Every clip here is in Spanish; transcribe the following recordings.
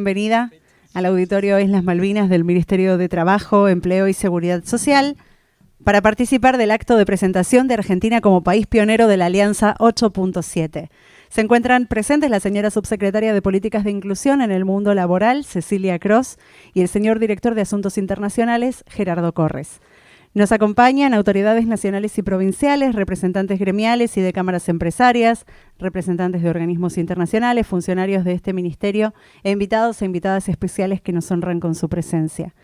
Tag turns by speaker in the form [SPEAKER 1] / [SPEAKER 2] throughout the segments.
[SPEAKER 1] Bienvenida al auditorio Islas Malvinas del Ministerio de Trabajo, Empleo y Seguridad Social para participar del acto de presentación de Argentina como país pionero de la Alianza 8.7. Se encuentran presentes la señora subsecretaria de Políticas de Inclusión en el Mundo Laboral, Cecilia Cross, y el señor director de Asuntos Internacionales, Gerardo Corres. Nos acompañan autoridades nacionales y provinciales, representantes gremiales y de cámaras empresarias, representantes de organismos internacionales, funcionarios de este ministerio e invitados e invitadas especiales que nos honran con su presencia.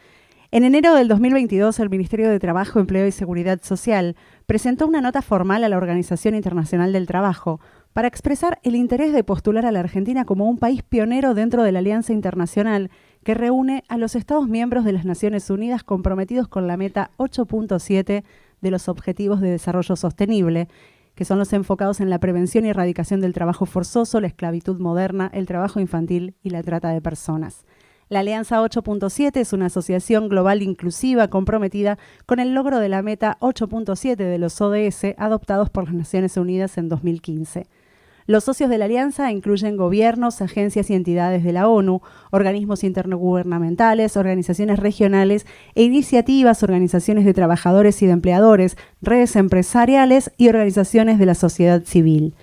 [SPEAKER 1] En enero del 2022, el Ministerio de Trabajo, Empleo y Seguridad Social presentó una nota formal a la Organización Internacional del Trabajo para expresar el interés de postular a la Argentina como un país pionero dentro de la Alianza Internacional que reúne a los Estados miembros de las Naciones Unidas comprometidos con la meta 8.7 de los Objetivos de Desarrollo Sostenible, que son los enfocados en la prevención y erradicación del trabajo forzoso, la esclavitud moderna, el trabajo infantil y la trata de personas. La Alianza 8.7 es una asociación global inclusiva comprometida con el logro de la meta 8.7 de los ODS adoptados por las Naciones Unidas en 2015. Los socios de la alianza incluyen gobiernos, agencias y entidades de la ONU, organismos intergubernamentales, organizaciones regionales e iniciativas, organizaciones de trabajadores y de empleadores, redes empresariales y organizaciones de la sociedad civil.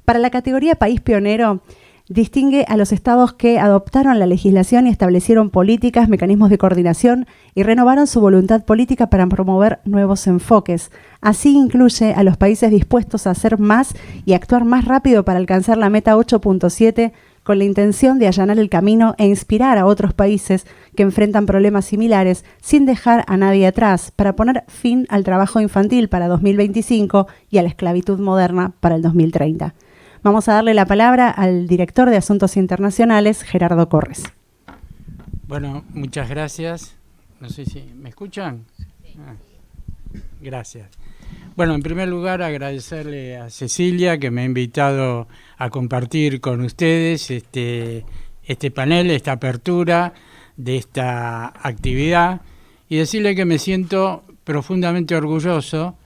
[SPEAKER 1] Para la categoría País Pionero, distingue a los estados que adoptaron la legislación y establecieron políticas, mecanismos de coordinación y renovaron su voluntad política para promover nuevos enfoques. Así incluye a los países dispuestos a hacer más y actuar más rápido para alcanzar la meta 8.7 con la intención de allanar el camino e inspirar a otros países que enfrentan problemas similares sin dejar a nadie atrás para poner fin al trabajo infantil para 2025 y a la esclavitud moderna para el 2030. Vamos a darle la palabra al director de Asuntos Internacionales, Gerardo Corres.
[SPEAKER 2] Bueno, muchas gracias. No sé si me escuchan. Gracias. Bueno, en primer lugar, agradecerle a Cecilia que me ha invitado a compartir con ustedes este panel, esta apertura de esta actividad y decirle que me siento profundamente orgulloso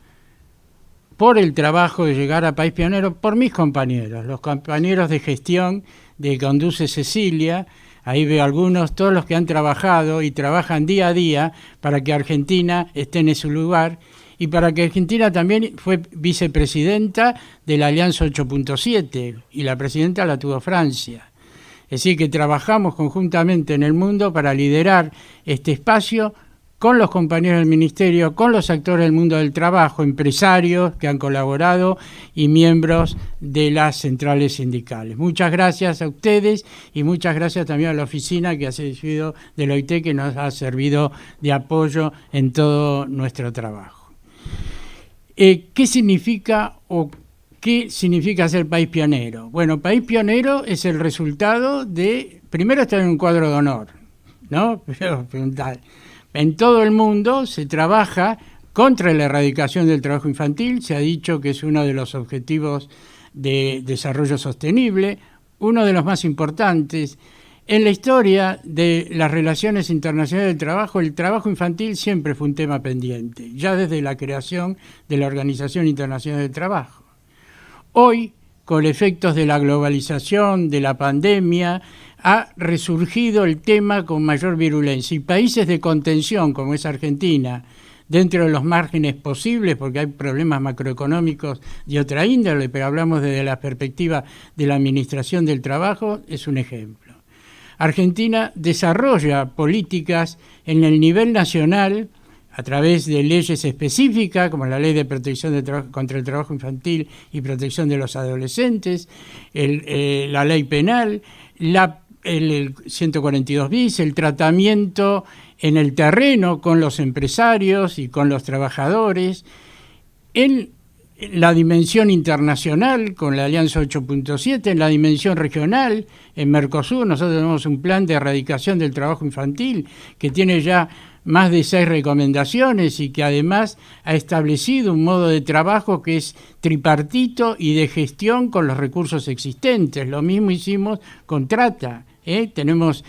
[SPEAKER 2] por el trabajo de llegar a País Pionero, por mis compañeros, los compañeros de gestión de que conduce Cecilia. Ahí veo algunos, todos los que han trabajado y trabajan día a día para que Argentina esté en su lugar y para que Argentina también fue vicepresidenta de la Alianza 8.7 y la presidenta la tuvo Francia. Es decir, que trabajamos conjuntamente en el mundo para liderar este espacio con los compañeros del Ministerio, con los actores del mundo del trabajo, empresarios que han colaborado y miembros de las centrales sindicales. Muchas gracias a ustedes y muchas gracias también a la oficina que ha servido del OIT, que nos ha servido de apoyo en todo nuestro trabajo. ¿Qué significa ser país pionero? Bueno, país pionero es el resultado de, primero, estar en un cuadro de honor, ¿no? En todo el mundo se trabaja contra la erradicación del trabajo infantil. Se ha dicho que es uno de los objetivos de desarrollo sostenible, uno de los más importantes. En la historia de las relaciones internacionales del trabajo, el trabajo infantil siempre fue un tema pendiente, ya desde la creación de la Organización Internacional del Trabajo. Hoy, con efectos de la globalización, de la pandemia, ha resurgido el tema con mayor virulencia y países de contención como es Argentina, dentro de los márgenes posibles, porque hay problemas macroeconómicos de otra índole, pero hablamos desde la perspectiva de la administración del trabajo, es un ejemplo. Argentina desarrolla políticas en el nivel nacional a través de leyes específicas, como la Ley de Protección contra el Trabajo Infantil y Protección de los Adolescentes, la Ley Penal, el 142 bis, el tratamiento en el terreno con los empresarios y con los trabajadores, en la dimensión internacional con la Alianza 8.7, en la dimensión regional, en Mercosur. Nosotros tenemos un plan de erradicación del trabajo infantil que tiene ya más de 6 recomendaciones y que además ha establecido un modo de trabajo que es tripartito y de gestión con los recursos existentes. Lo mismo hicimos con trata. Hemos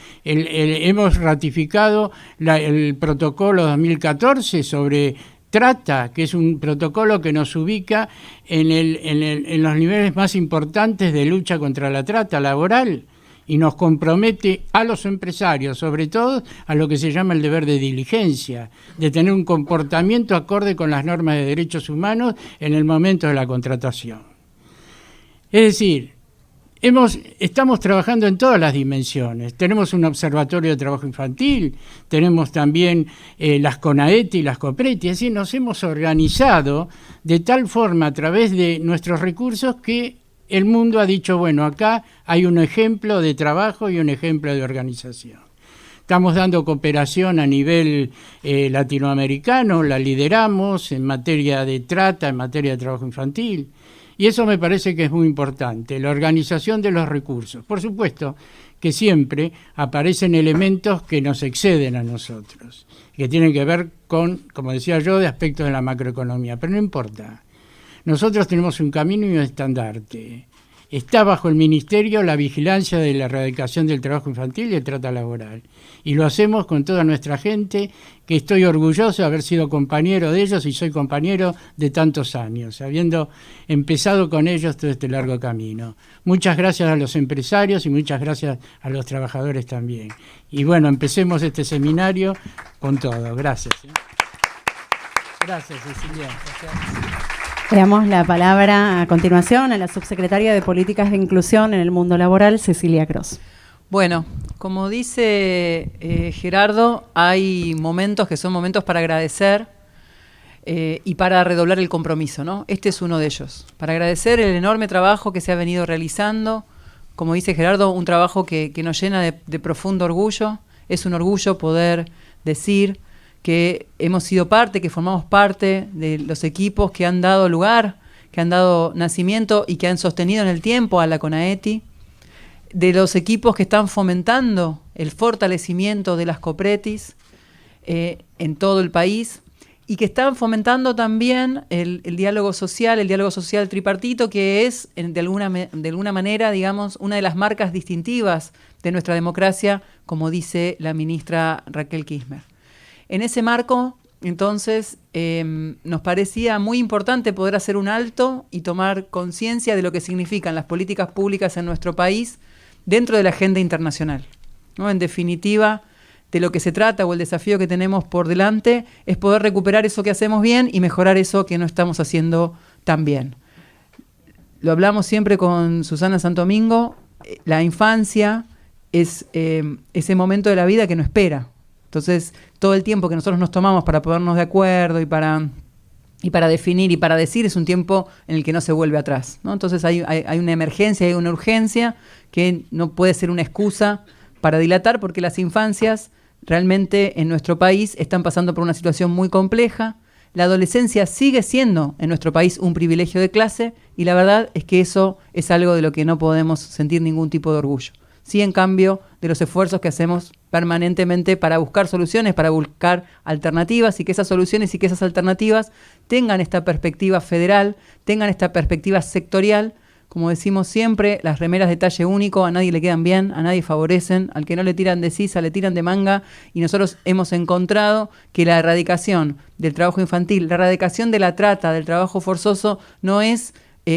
[SPEAKER 2] ratificado el protocolo 2014 sobre trata, que es un protocolo que nos ubica en los niveles más importantes de lucha contra la trata laboral y nos compromete a los empresarios, sobre todo a lo que se llama el deber de diligencia, de tener un comportamiento acorde con las normas de derechos humanos en el momento de la contratación. Es decir, estamos trabajando en todas las dimensiones. Tenemos un observatorio de trabajo infantil, tenemos también las CONAETI y las COPRETI, es decir, nos hemos organizado de tal forma a través de nuestros recursos que el mundo ha dicho, bueno, acá hay un ejemplo de trabajo y un ejemplo de organización. Estamos dando cooperación a nivel latinoamericano, la lideramos en materia de trata, en materia de trabajo infantil. Y eso me parece que es muy importante, la organización de los recursos. Por supuesto que siempre aparecen elementos que nos exceden a nosotros, que tienen que ver con, como decía yo, de aspectos de la macroeconomía, pero no importa. Nosotros tenemos un camino y un estandarte. Está bajo el Ministerio la vigilancia de la erradicación del trabajo infantil y el trata laboral. Y lo hacemos con toda nuestra gente, que estoy orgulloso de haber sido compañero de ellos y soy compañero de tantos años, habiendo empezado con ellos todo este largo camino. Muchas gracias a los empresarios y muchas gracias a los trabajadores también. Y bueno, empecemos este seminario con todo. Gracias. Gracias, Cecilia. Gracias.
[SPEAKER 1] Le damos la palabra a continuación a la subsecretaria de Políticas de Inclusión en el Mundo Laboral, Cecilia Cross.
[SPEAKER 3] Bueno, como dice Gerardo, hay momentos que son momentos para agradecer y para redoblar el compromiso, ¿no? Este es uno de ellos. Para agradecer el enorme trabajo que se ha venido realizando, como dice Gerardo, un trabajo que nos llena de profundo orgullo. Es un orgullo poder decir que hemos sido parte, que formamos parte de los equipos que han dado lugar, que han dado nacimiento y que han sostenido en el tiempo a la CONAETI, de los equipos que están fomentando el fortalecimiento de las COPRETIs en todo el país y que están fomentando también el diálogo social tripartito, que es de alguna manera, digamos, una de las marcas distintivas de nuestra democracia, como dice la ministra Raquel Kirchner. En ese marco, entonces, nos parecía muy importante poder hacer un alto y tomar conciencia de lo que significan las políticas públicas en nuestro país dentro de la agenda internacional, ¿no? En definitiva, de lo que se trata o el desafío que tenemos por delante es poder recuperar eso que hacemos bien y mejorar eso que no estamos haciendo tan bien. Lo hablamos siempre con Susana Santomingo, la infancia es ese momento de la vida que no espera. Entonces, todo el tiempo que nosotros nos tomamos para ponernos de acuerdo y para definir y para decir es un tiempo en el que no se vuelve atrás, ¿no? Entonces hay una emergencia, hay una urgencia que no puede ser una excusa para dilatar, porque las infancias realmente en nuestro país están pasando por una situación muy compleja. La adolescencia sigue siendo en nuestro país un privilegio de clase y la verdad es que eso es algo de lo que no podemos sentir ningún tipo de orgullo. Sí, en cambio, de los esfuerzos que hacemos permanentemente para buscar soluciones, para buscar alternativas y que esas soluciones y que esas alternativas tengan esta perspectiva federal, tengan esta perspectiva sectorial. Como decimos siempre, las remeras de talle único a nadie le quedan bien, a nadie favorecen, al que no le tiran de sisa, le tiran de manga, y nosotros hemos encontrado que la erradicación del trabajo infantil, la erradicación de la trata, del trabajo forzoso, no es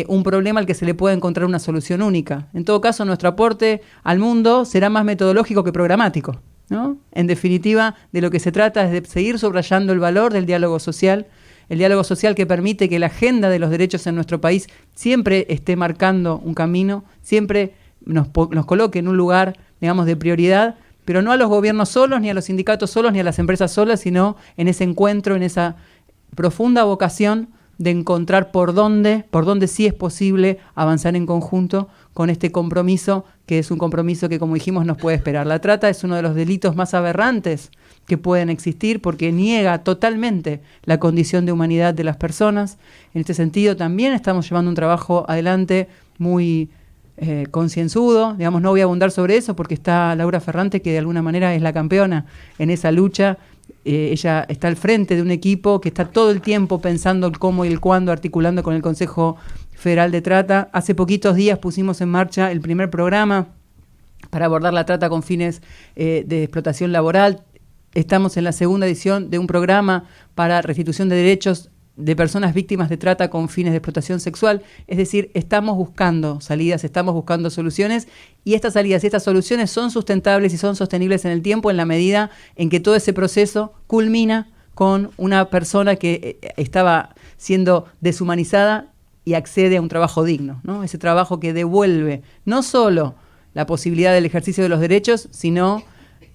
[SPEAKER 3] un problema al que se le puede encontrar una solución única. En todo caso, nuestro aporte al mundo será más metodológico que programático, ¿no? En definitiva, de lo que se trata es de seguir subrayando el valor del diálogo social, el diálogo social que permite que la agenda de los derechos en nuestro país siempre esté marcando un camino, siempre nos coloque en un lugar, digamos, de prioridad, pero no a los gobiernos solos, ni a los sindicatos solos, ni a las empresas solas, sino en ese encuentro, en esa profunda vocación de encontrar por dónde sí es posible avanzar en conjunto con este compromiso, que es un compromiso que, como dijimos, nos puede esperar. La trata es uno de los delitos más aberrantes que pueden existir porque niega totalmente la condición de humanidad de las personas. En este sentido, también estamos llevando un trabajo adelante muy concienzudo. Digamos, no voy a abundar sobre eso porque está Laura Ferrante, que de alguna manera es la campeona en esa lucha. Ella está al frente de un equipo que está todo el tiempo pensando el cómo y el cuándo, articulando con el Consejo Federal de Trata. Hace poquitos días pusimos en marcha el primer programa para abordar la trata con fines de explotación laboral. Estamos en la segunda edición de un programa para restitución de derechos de personas víctimas de trata con fines de explotación sexual. Es decir, estamos buscando salidas, estamos buscando soluciones, y estas salidas y estas soluciones son sustentables y son sostenibles en el tiempo en la medida en que todo ese proceso culmina con una persona que estaba siendo deshumanizada y accede a un trabajo digno, ¿no? Ese trabajo que devuelve no solo la posibilidad del ejercicio de los derechos, sino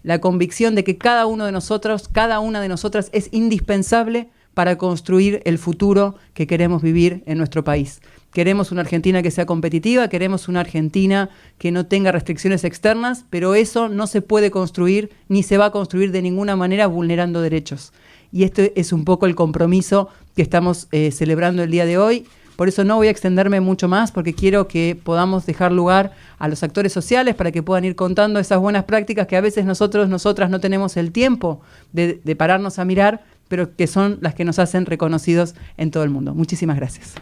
[SPEAKER 3] la convicción de que cada uno de nosotros, cada una de nosotras es indispensable para construir el futuro que queremos vivir en nuestro país. Queremos una Argentina que sea competitiva, queremos una Argentina que no tenga restricciones externas, pero eso no se puede construir ni se va a construir de ninguna manera vulnerando derechos. Y este es un poco el compromiso que estamos celebrando el día de hoy. Por eso no voy a extenderme mucho más, porque quiero que podamos dejar lugar a los actores sociales para que puedan ir contando esas buenas prácticas que a veces nosotros, nosotras no tenemos el tiempo de pararnos a mirar, pero que son las que nos hacen reconocidos en todo el mundo. Muchísimas gracias.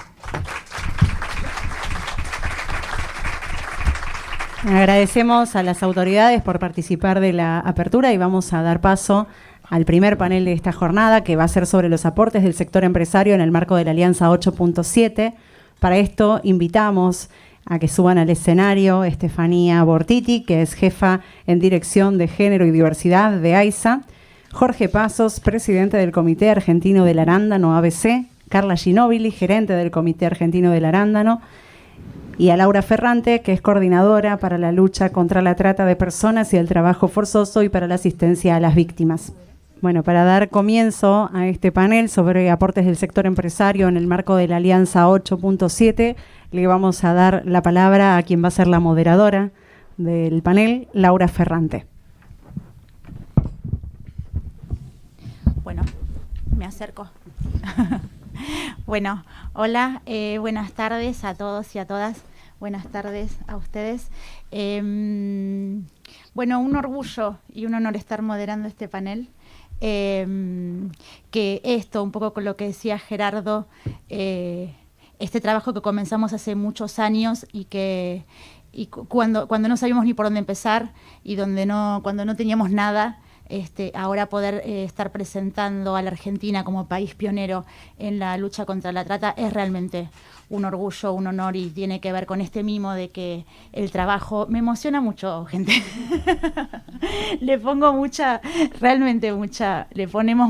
[SPEAKER 1] Agradecemos a las autoridades por participar de la apertura y vamos a dar paso al primer panel de esta jornada, que va a ser sobre los aportes del sector empresario en el marco de la Alianza 8.7. Para esto invitamos a que suban al escenario Estefanía Bortiti, que es jefa en Dirección de Género y Diversidad de AISA, Jorge Pasos, presidente del Comité Argentino del Arándano, ABC, Carla Ginóbili, gerente del Comité Argentino del Arándano, y a Laura Ferrante, que es coordinadora para la lucha contra la trata de personas y el trabajo forzoso y para la asistencia a las víctimas. Bueno, para dar comienzo a este panel sobre aportes del sector empresario en el marco de la Alianza 8.7, le vamos a dar la palabra a quien va a ser la moderadora del panel, Laura Ferrante.
[SPEAKER 4] Bueno, me acerco. Bueno, hola, buenas tardes a todos y a todas. Buenas tardes a ustedes. Bueno, un orgullo y un honor estar moderando este panel. Que esto, un poco con lo que decía Gerardo, este trabajo que comenzamos hace muchos años y cuando no sabíamos ni por dónde empezar y cuando no teníamos nada, ahora poder estar presentando a la Argentina como país pionero en la lucha contra la trata es realmente un orgullo, un honor, y tiene que ver con este mimo de que el trabajo me emociona mucho, gente. Le ponemos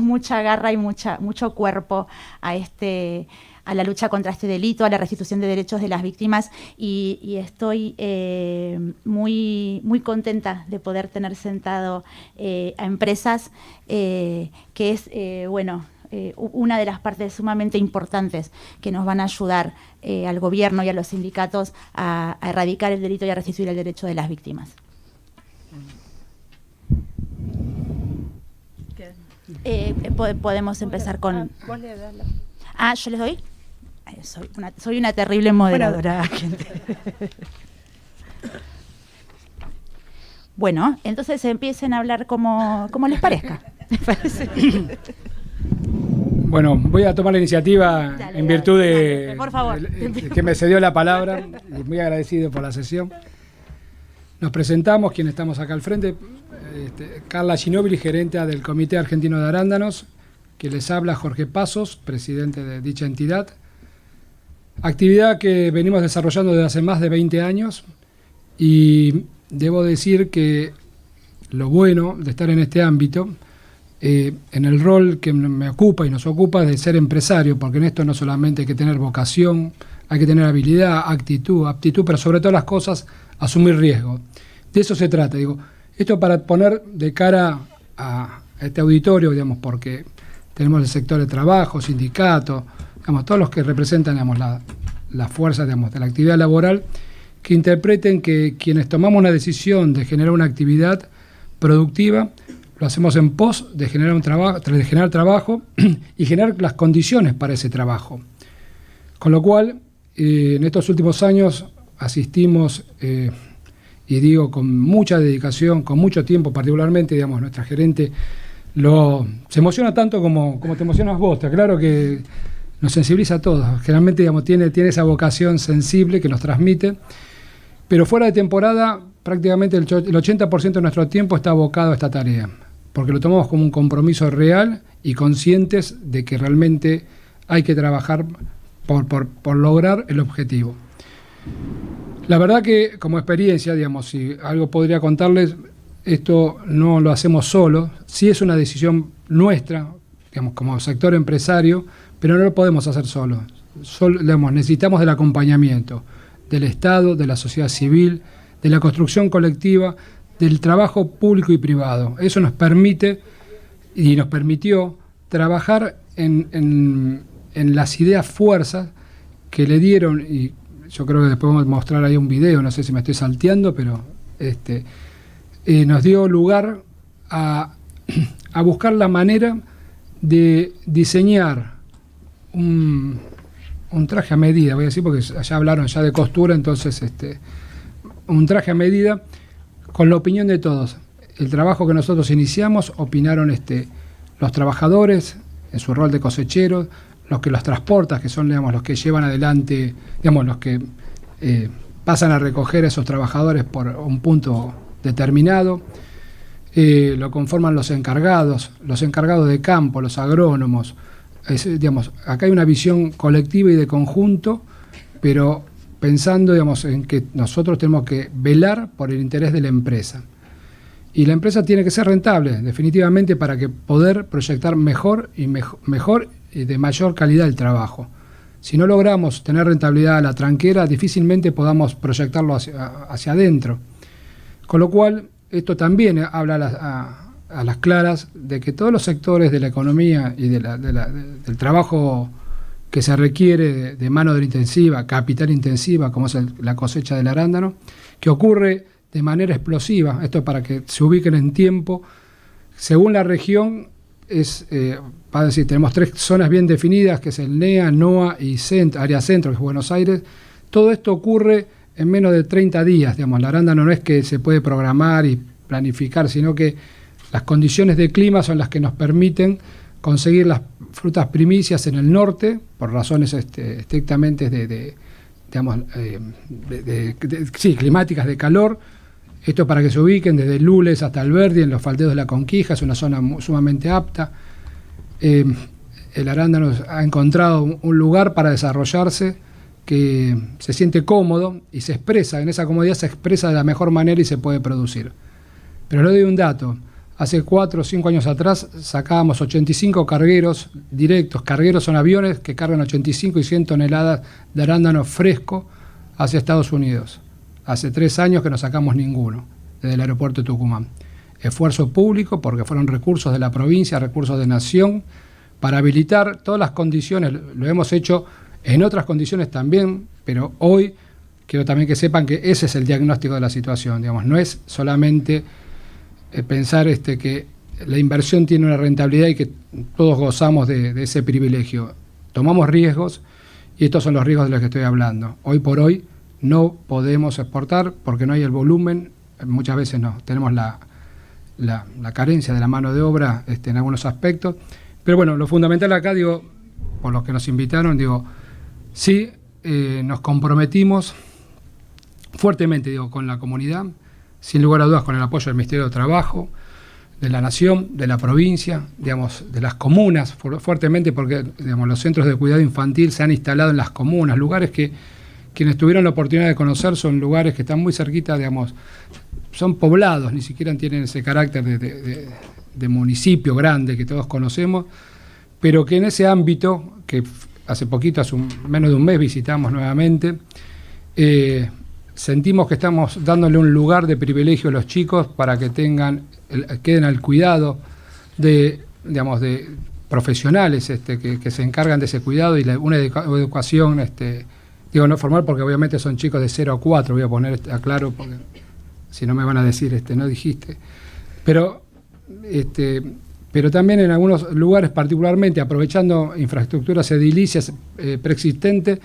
[SPEAKER 4] mucha garra y mucho cuerpo a la lucha contra este delito, a la restitución de derechos de las víctimas, y estoy muy contenta de poder tener sentado a empresas, que es, una de las partes sumamente importantes que nos van a ayudar al gobierno y a los sindicatos a erradicar el delito y a restituir el derecho de las víctimas. Podemos empezar con... ¿Yo les doy? Soy una terrible moderadora. Bueno, entonces empiecen a hablar como les parezca. ¿Les parece?
[SPEAKER 5] Bueno, voy a tomar la iniciativa.
[SPEAKER 4] Dale,
[SPEAKER 5] en virtud
[SPEAKER 4] dale, por favor.
[SPEAKER 5] de que me cedió la palabra, y muy agradecido por la sesión. Nos presentamos, quienes estamos acá al frente, Carla Ginóbili, gerente del Comité Argentino de Arándanos, que les habla Jorge Pasos, presidente de dicha entidad. Actividad que venimos desarrollando desde hace más de 20 años, y debo decir que lo bueno de estar en este ámbito, en el rol que me ocupa y nos ocupa de ser empresario, porque en esto no solamente hay que tener vocación, hay que tener habilidad, actitud, aptitud, pero sobre todas las cosas asumir riesgo. De eso se trata, digo. Esto para poner de cara a este auditorio, digamos, porque tenemos el sector de trabajo, sindicatos, digamos, todos los que representan, digamos, la fuerza, digamos, de la actividad laboral, que interpreten que quienes tomamos una decisión de generar una actividad productiva, lo hacemos en pos de generar trabajo y generar las condiciones para ese trabajo. Con lo cual, en estos últimos años asistimos, y digo con mucha dedicación, con mucho tiempo, particularmente, digamos, nuestra gerente se emociona tanto como te emocionas vos. Está claro que nos sensibiliza a todos. Generalmente, digamos, tiene esa vocación sensible que nos transmite, pero fuera de temporada prácticamente el 80% de nuestro tiempo está abocado a esta tarea, porque lo tomamos como un compromiso real y conscientes de que realmente hay que trabajar por lograr el objetivo. La verdad que como experiencia, digamos, si algo podría contarles, esto no lo hacemos solo, sí es una decisión nuestra, digamos, como sector empresario, pero no lo podemos hacer solos. Digamos, necesitamos del acompañamiento del Estado, de la sociedad civil, de la construcción colectiva, del trabajo público y privado. Eso nos permite y nos permitió trabajar en las ideas fuerzas que le dieron, y yo creo que después vamos a mostrar ahí un video, no sé si me estoy salteando, pero nos dio lugar a buscar la manera de diseñar un traje a medida, voy a decir, porque allá hablaron ya de costura, entonces un traje a medida con la opinión de todos. El trabajo que nosotros iniciamos, opinaron los trabajadores en su rol de cosecheros, los que los transportan, que son, digamos, los que llevan adelante, digamos, los que pasan a recoger a esos trabajadores por un punto determinado. Lo conforman los encargados de campo, los agrónomos. Digamos, acá hay una visión colectiva y de conjunto, pero pensando, digamos, en que nosotros tenemos que velar por el interés de la empresa. Y la empresa tiene que ser rentable, definitivamente, para que poder proyectar mejor y de mayor calidad el trabajo. Si no logramos tener rentabilidad a la tranquera, difícilmente podamos proyectarlo hacia adentro. Con lo cual, esto también habla a las claras de que todos los sectores de la economía y del trabajo que se requiere de mano de obra intensiva, capital intensiva, como es la cosecha del arándano, que ocurre de manera explosiva. Esto es para que se ubiquen en tiempo. Según la región, para decir, tenemos 3 zonas bien definidas, que es el NEA, NOA y área centro, que es Buenos Aires. Todo esto ocurre en menos de 30 días. Digamos, el arándano no es que se puede programar y planificar, sino que las condiciones de clima son las que nos permiten conseguir las frutas primicias en el norte, por razones estrictamente climáticas de calor. Esto para que se ubiquen desde Lules hasta Alberdi, en los faldeos de la Conquija, es una zona sumamente apta. El arándano ha encontrado un lugar para desarrollarse que se siente cómodo y se expresa, en esa comodidad se expresa de la mejor manera y se puede producir. Pero le doy un dato. Hace 4 o 5 años atrás sacábamos 85 cargueros directos. Cargueros son aviones que cargan 85 y 100 toneladas de arándano fresco hacia Estados Unidos. Hace 3 años que no sacamos ninguno desde el aeropuerto de Tucumán. Esfuerzo público, porque fueron recursos de la provincia, recursos de nación, para habilitar todas las condiciones. Lo hemos hecho en otras condiciones también, pero hoy quiero también que sepan que ese es el diagnóstico de la situación. Digamos, no es solamente pensar que la inversión tiene una rentabilidad y que todos gozamos de ese privilegio. Tomamos riesgos y estos son los riesgos de los que estoy hablando. Hoy por hoy no podemos exportar porque no hay el volumen, muchas veces no, tenemos la carencia de la mano de obra en algunos aspectos, pero bueno, lo fundamental acá, digo, por los que nos invitaron, digo, sí, nos comprometimos fuertemente, digo, con la comunidad, sin lugar a dudas con el apoyo del Ministerio de Trabajo, de la Nación, de la provincia, digamos, de las comunas, fuertemente, porque digamos, los centros de cuidado infantil se han instalado en las comunas, lugares que quienes tuvieron la oportunidad de conocer son lugares que están muy cerquita, digamos, son poblados, ni siquiera tienen ese carácter de municipio grande que todos conocemos, pero que en ese ámbito, que hace poquito, menos de un mes visitamos nuevamente, sentimos que estamos dándole un lugar de privilegio a los chicos para que queden al cuidado de profesionales que se encargan de ese cuidado y una educación, digo no formal porque obviamente son chicos de 0 a 4, voy a poner aclaro porque si no me van a decir, no dijiste. Pero también en algunos lugares, particularmente aprovechando infraestructuras edilicias preexistentes,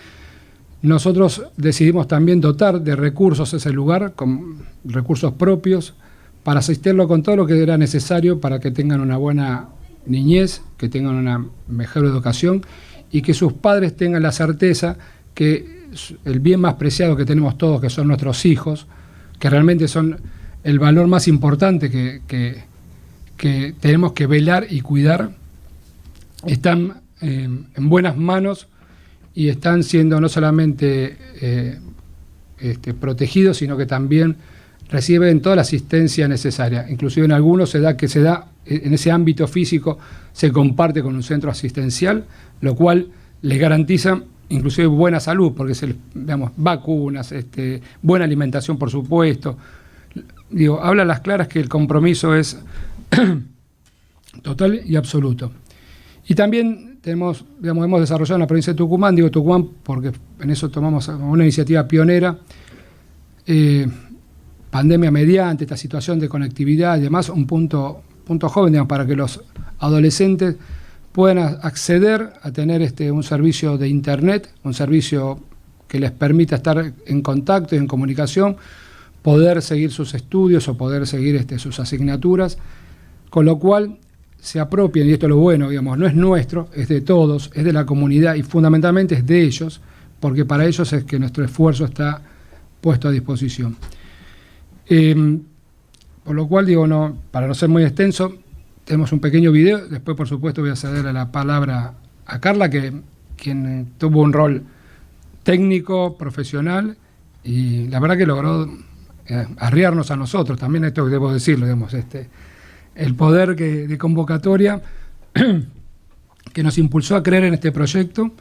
[SPEAKER 5] nosotros decidimos también dotar de recursos ese lugar, con recursos propios, para asistirlo con todo lo que era necesario para que tengan una buena niñez, que tengan una mejor educación y que sus padres tengan la certeza que el bien más preciado que tenemos todos, que son nuestros hijos, que realmente son el valor más importante que tenemos que velar y cuidar, están en buenas manos y están siendo no solamente protegidos, sino que también reciben toda la asistencia necesaria. Inclusive en algunos se da en ese ámbito físico, se comparte con un centro asistencial, lo cual les garantiza inclusive buena salud, porque vacunas, buena alimentación, por supuesto. Habla a las claras que el compromiso es total y absoluto. Y también hemos desarrollado en la provincia de Tucumán, digo Tucumán porque en eso tomamos una iniciativa pionera, pandemia mediante, esta situación de conectividad y demás, un punto joven, para que los adolescentes puedan acceder a tener un servicio de internet, un servicio que les permita estar en contacto y en comunicación, poder seguir sus estudios o poder seguir sus asignaturas, con lo cual se apropien, y esto es lo bueno, no es nuestro, es de todos, es de la comunidad y fundamentalmente es de ellos, porque para ellos es que nuestro esfuerzo está puesto a disposición. Por lo cual, para no ser muy extenso, tenemos un pequeño video, después por supuesto voy a ceder la palabra a Carla, quien tuvo un rol técnico, profesional, y la verdad que logró arriarnos a nosotros, también esto debo decirlo, el poder de convocatoria que nos impulsó a creer en este proyecto,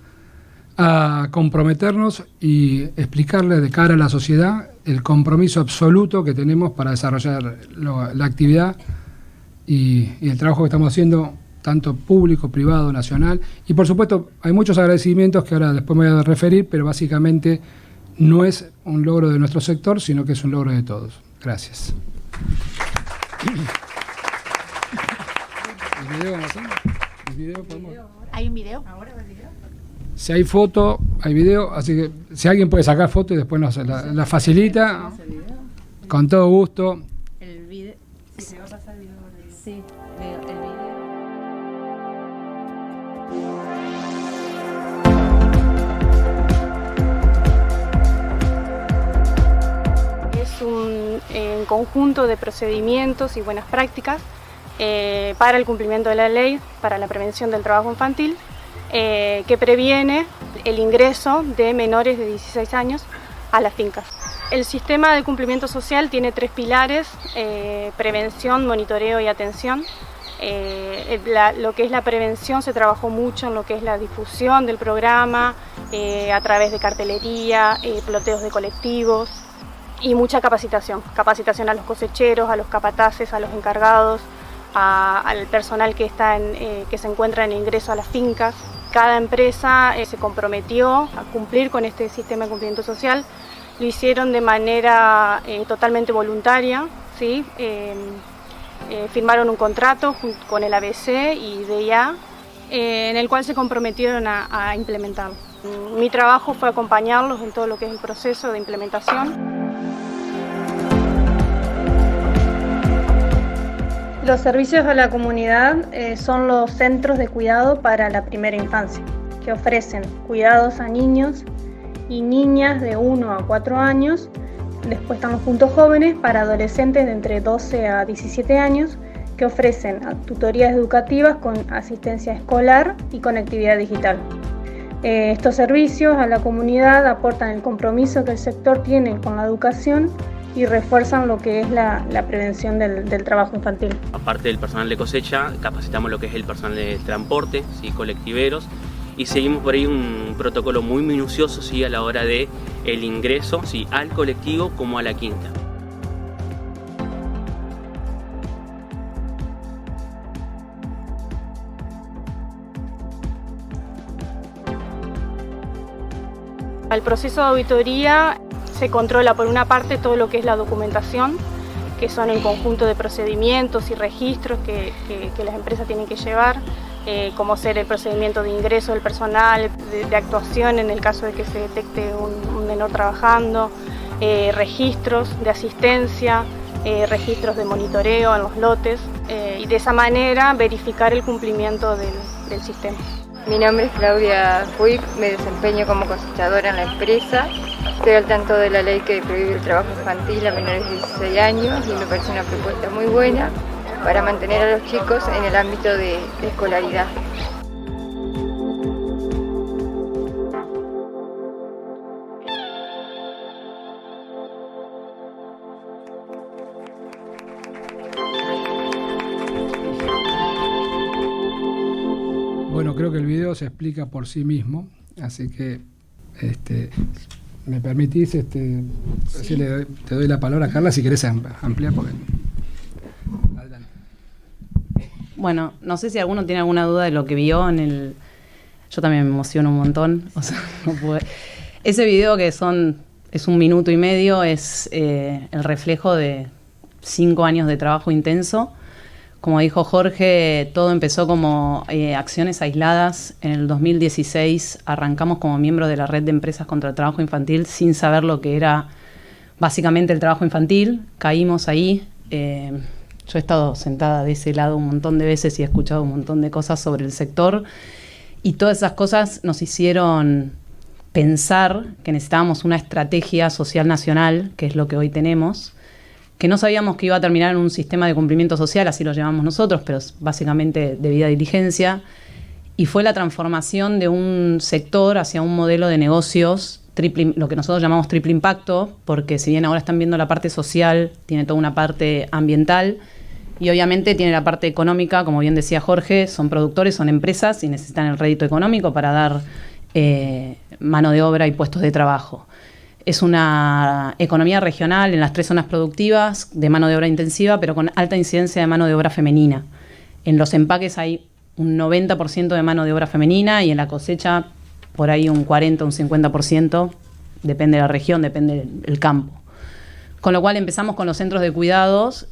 [SPEAKER 5] a comprometernos y explicarle de cara a la sociedad el compromiso absoluto que tenemos para desarrollar la actividad y el trabajo que estamos haciendo, tanto público, privado, nacional. Y por supuesto hay muchos agradecimientos que ahora después me voy a referir, pero básicamente no es un logro de nuestro sector, sino que es un logro de todos. Gracias.
[SPEAKER 4] ¿Hay un video?
[SPEAKER 5] Si hay foto, hay video, así que si alguien puede sacar foto y después nos la facilita, con todo gusto.
[SPEAKER 6] El video. ¿Se va a pasar el video? Sí, el video.
[SPEAKER 7] Es un conjunto de procedimientos y buenas prácticas para el cumplimiento de la ley, para la prevención del trabajo infantil, que previene el ingreso de menores de 16 años a las fincas. El sistema de cumplimiento social tiene 3 pilares: prevención, monitoreo y atención. Lo que es la prevención se trabajó mucho en lo que es la difusión del programa, a través de cartelería, ploteos de colectivos y mucha capacitación a los cosecheros, a los capataces, a los encargados, al personal que se encuentra en ingreso a las fincas. Cada empresa se comprometió a cumplir con este sistema de cumplimiento social. Lo hicieron de manera totalmente voluntaria, ¿sí? Firmaron un contrato con el ABC y DIA, en el cual se comprometieron a implementarlo. Mi trabajo fue acompañarlos en todo lo que es el proceso de implementación.
[SPEAKER 8] Los servicios a la comunidad son los centros de cuidado para la primera infancia, que ofrecen cuidados a niños y niñas de 1 a 4 años. Después están los puntos jóvenes para adolescentes de entre 12 a 17 años, que ofrecen tutorías educativas con asistencia escolar y conectividad digital. Estos servicios a la comunidad aportan el compromiso que el sector tiene con la educación y refuerzan lo que es la prevención del trabajo infantil.
[SPEAKER 9] Aparte del personal de cosecha, capacitamos lo que es el personal de transporte, ¿sí? Colectiveros, y seguimos por ahí un protocolo muy minucioso, ¿sí? A la hora de el ingreso, ¿sí? Al colectivo como a la quinta.
[SPEAKER 7] El proceso de auditoría se controla por una parte todo lo que es la documentación, que son el conjunto de procedimientos y registros que las empresas tienen que llevar, como ser el procedimiento de ingreso del personal, de actuación en el caso de que se detecte un menor trabajando, registros de asistencia, registros de monitoreo en los lotes, y de esa manera verificar el cumplimiento del sistema.
[SPEAKER 10] Mi nombre es Claudia Puig, me desempeño como cosechadora en la empresa. Estoy al tanto de la ley que prohíbe el trabajo infantil a menores de 16 años y me parece una propuesta muy buena para mantener a los chicos en el ámbito de escolaridad.
[SPEAKER 5] Bueno, creo que el video se explica por sí mismo, así que me permitís, sí. Te doy la palabra a Carla si querés ampliar. Porque... Adelante.
[SPEAKER 11] Bueno, no sé si alguno tiene alguna duda de lo que vio en el... Yo también me emociono un montón. O sea, no pude... Ese video que es 1 minuto y medio, es el reflejo de 5 años de trabajo intenso. Como dijo Jorge, todo empezó como acciones aisladas. En el 2016 arrancamos como miembro de la Red de Empresas contra el Trabajo Infantil sin saber lo que era básicamente el trabajo infantil. Caímos ahí. Yo he estado sentada de ese lado un montón de veces y he escuchado un montón de cosas sobre el sector. Y todas esas cosas nos hicieron pensar que necesitábamos una estrategia social nacional, que es lo que hoy tenemos, que no sabíamos que iba a terminar en un sistema de cumplimiento social, así lo llamamos nosotros, pero es básicamente debida diligencia, y fue la transformación de un sector hacia un modelo de negocios, lo que nosotros llamamos triple impacto, porque si bien ahora están viendo la parte social, tiene toda una parte ambiental, y obviamente tiene la parte económica, como bien decía Jorge, son productores, son empresas y necesitan el rédito económico para dar mano de obra y puestos de trabajo. Es una economía regional en las 3 zonas productivas de mano de obra intensiva, pero con alta incidencia de mano de obra femenina. En los empaques hay un 90% de mano de obra femenina y en la cosecha por ahí un 40, un 50%, depende de la región, depende del campo. Con lo cual empezamos con los centros de cuidados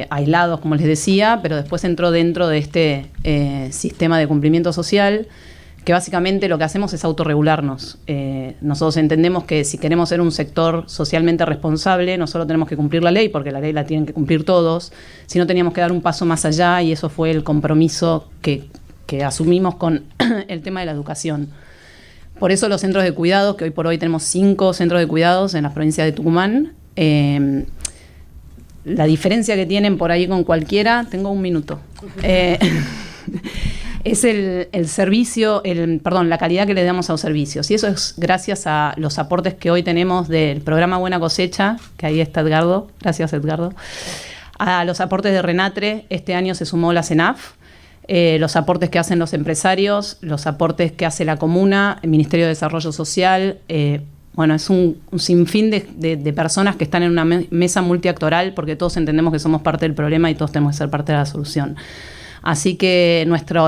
[SPEAKER 11] aislados, como les decía, pero después entró dentro de este sistema de cumplimiento social, que básicamente lo que hacemos es autorregularnos. Nosotros entendemos que si queremos ser un sector socialmente responsable, no solo tenemos que cumplir la ley, porque la ley la tienen que cumplir todos, sino teníamos que dar un paso más allá, y eso fue el compromiso que asumimos con el tema de la educación. Por eso los centros de cuidados, que hoy por hoy tenemos 5 centros de cuidados en las provincias de Tucumán, la diferencia que tienen por ahí con cualquiera, tengo 1 minuto, es el servicio, la calidad que le damos a los servicios. Y eso es gracias a los aportes que hoy tenemos del programa Buena Cosecha, que ahí está Edgardo, gracias Edgardo, a los aportes de Renatre. Este año se sumó la CENAF, los aportes que hacen los empresarios, los aportes que hace la comuna, el Ministerio de Desarrollo Social. Bueno, es un sinfín de personas que están en una mesa multiactoral, porque todos entendemos que somos parte del problema y todos tenemos que ser parte de la solución. Así que nuestro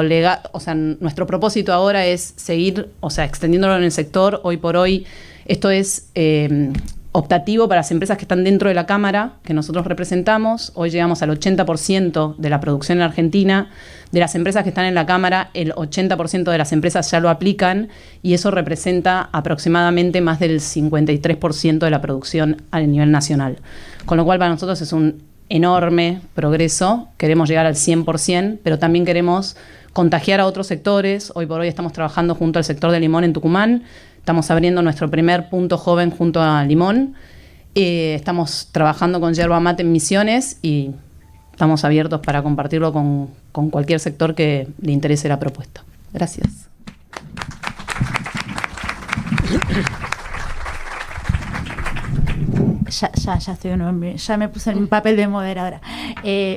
[SPEAKER 11] propósito ahora es seguir, extendiéndolo en el sector. Hoy por hoy esto es optativo para las empresas que están dentro de la Cámara, que nosotros representamos. Hoy llegamos al 80% de la producción en Argentina. De las empresas que están en la Cámara, el 80% de las empresas ya lo aplican, y eso representa aproximadamente más del 53% de la producción a nivel nacional. Con lo cual para nosotros es un enorme progreso. Queremos llegar al 100%, pero también queremos contagiar a otros sectores. Hoy por hoy estamos trabajando junto al sector de limón en Tucumán. Estamos abriendo nuestro primer punto joven junto a Limón. Estamos trabajando con Yerba Mate en Misiones y estamos abiertos para compartirlo con cualquier sector que le interese la propuesta. Gracias.
[SPEAKER 4] Ya me puse en papel de moderadora.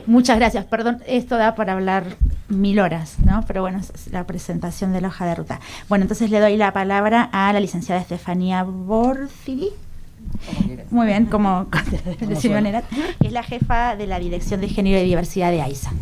[SPEAKER 4] Muchas gracias. Perdón, esto da para hablar 1000 horas, ¿no? Pero bueno, es la presentación de la hoja de ruta. Bueno, entonces le doy la palabra a la licenciada Estefanía Borcidi. Muy bien, como de manera, es la jefa de la Dirección de Género y Diversidad de AISA.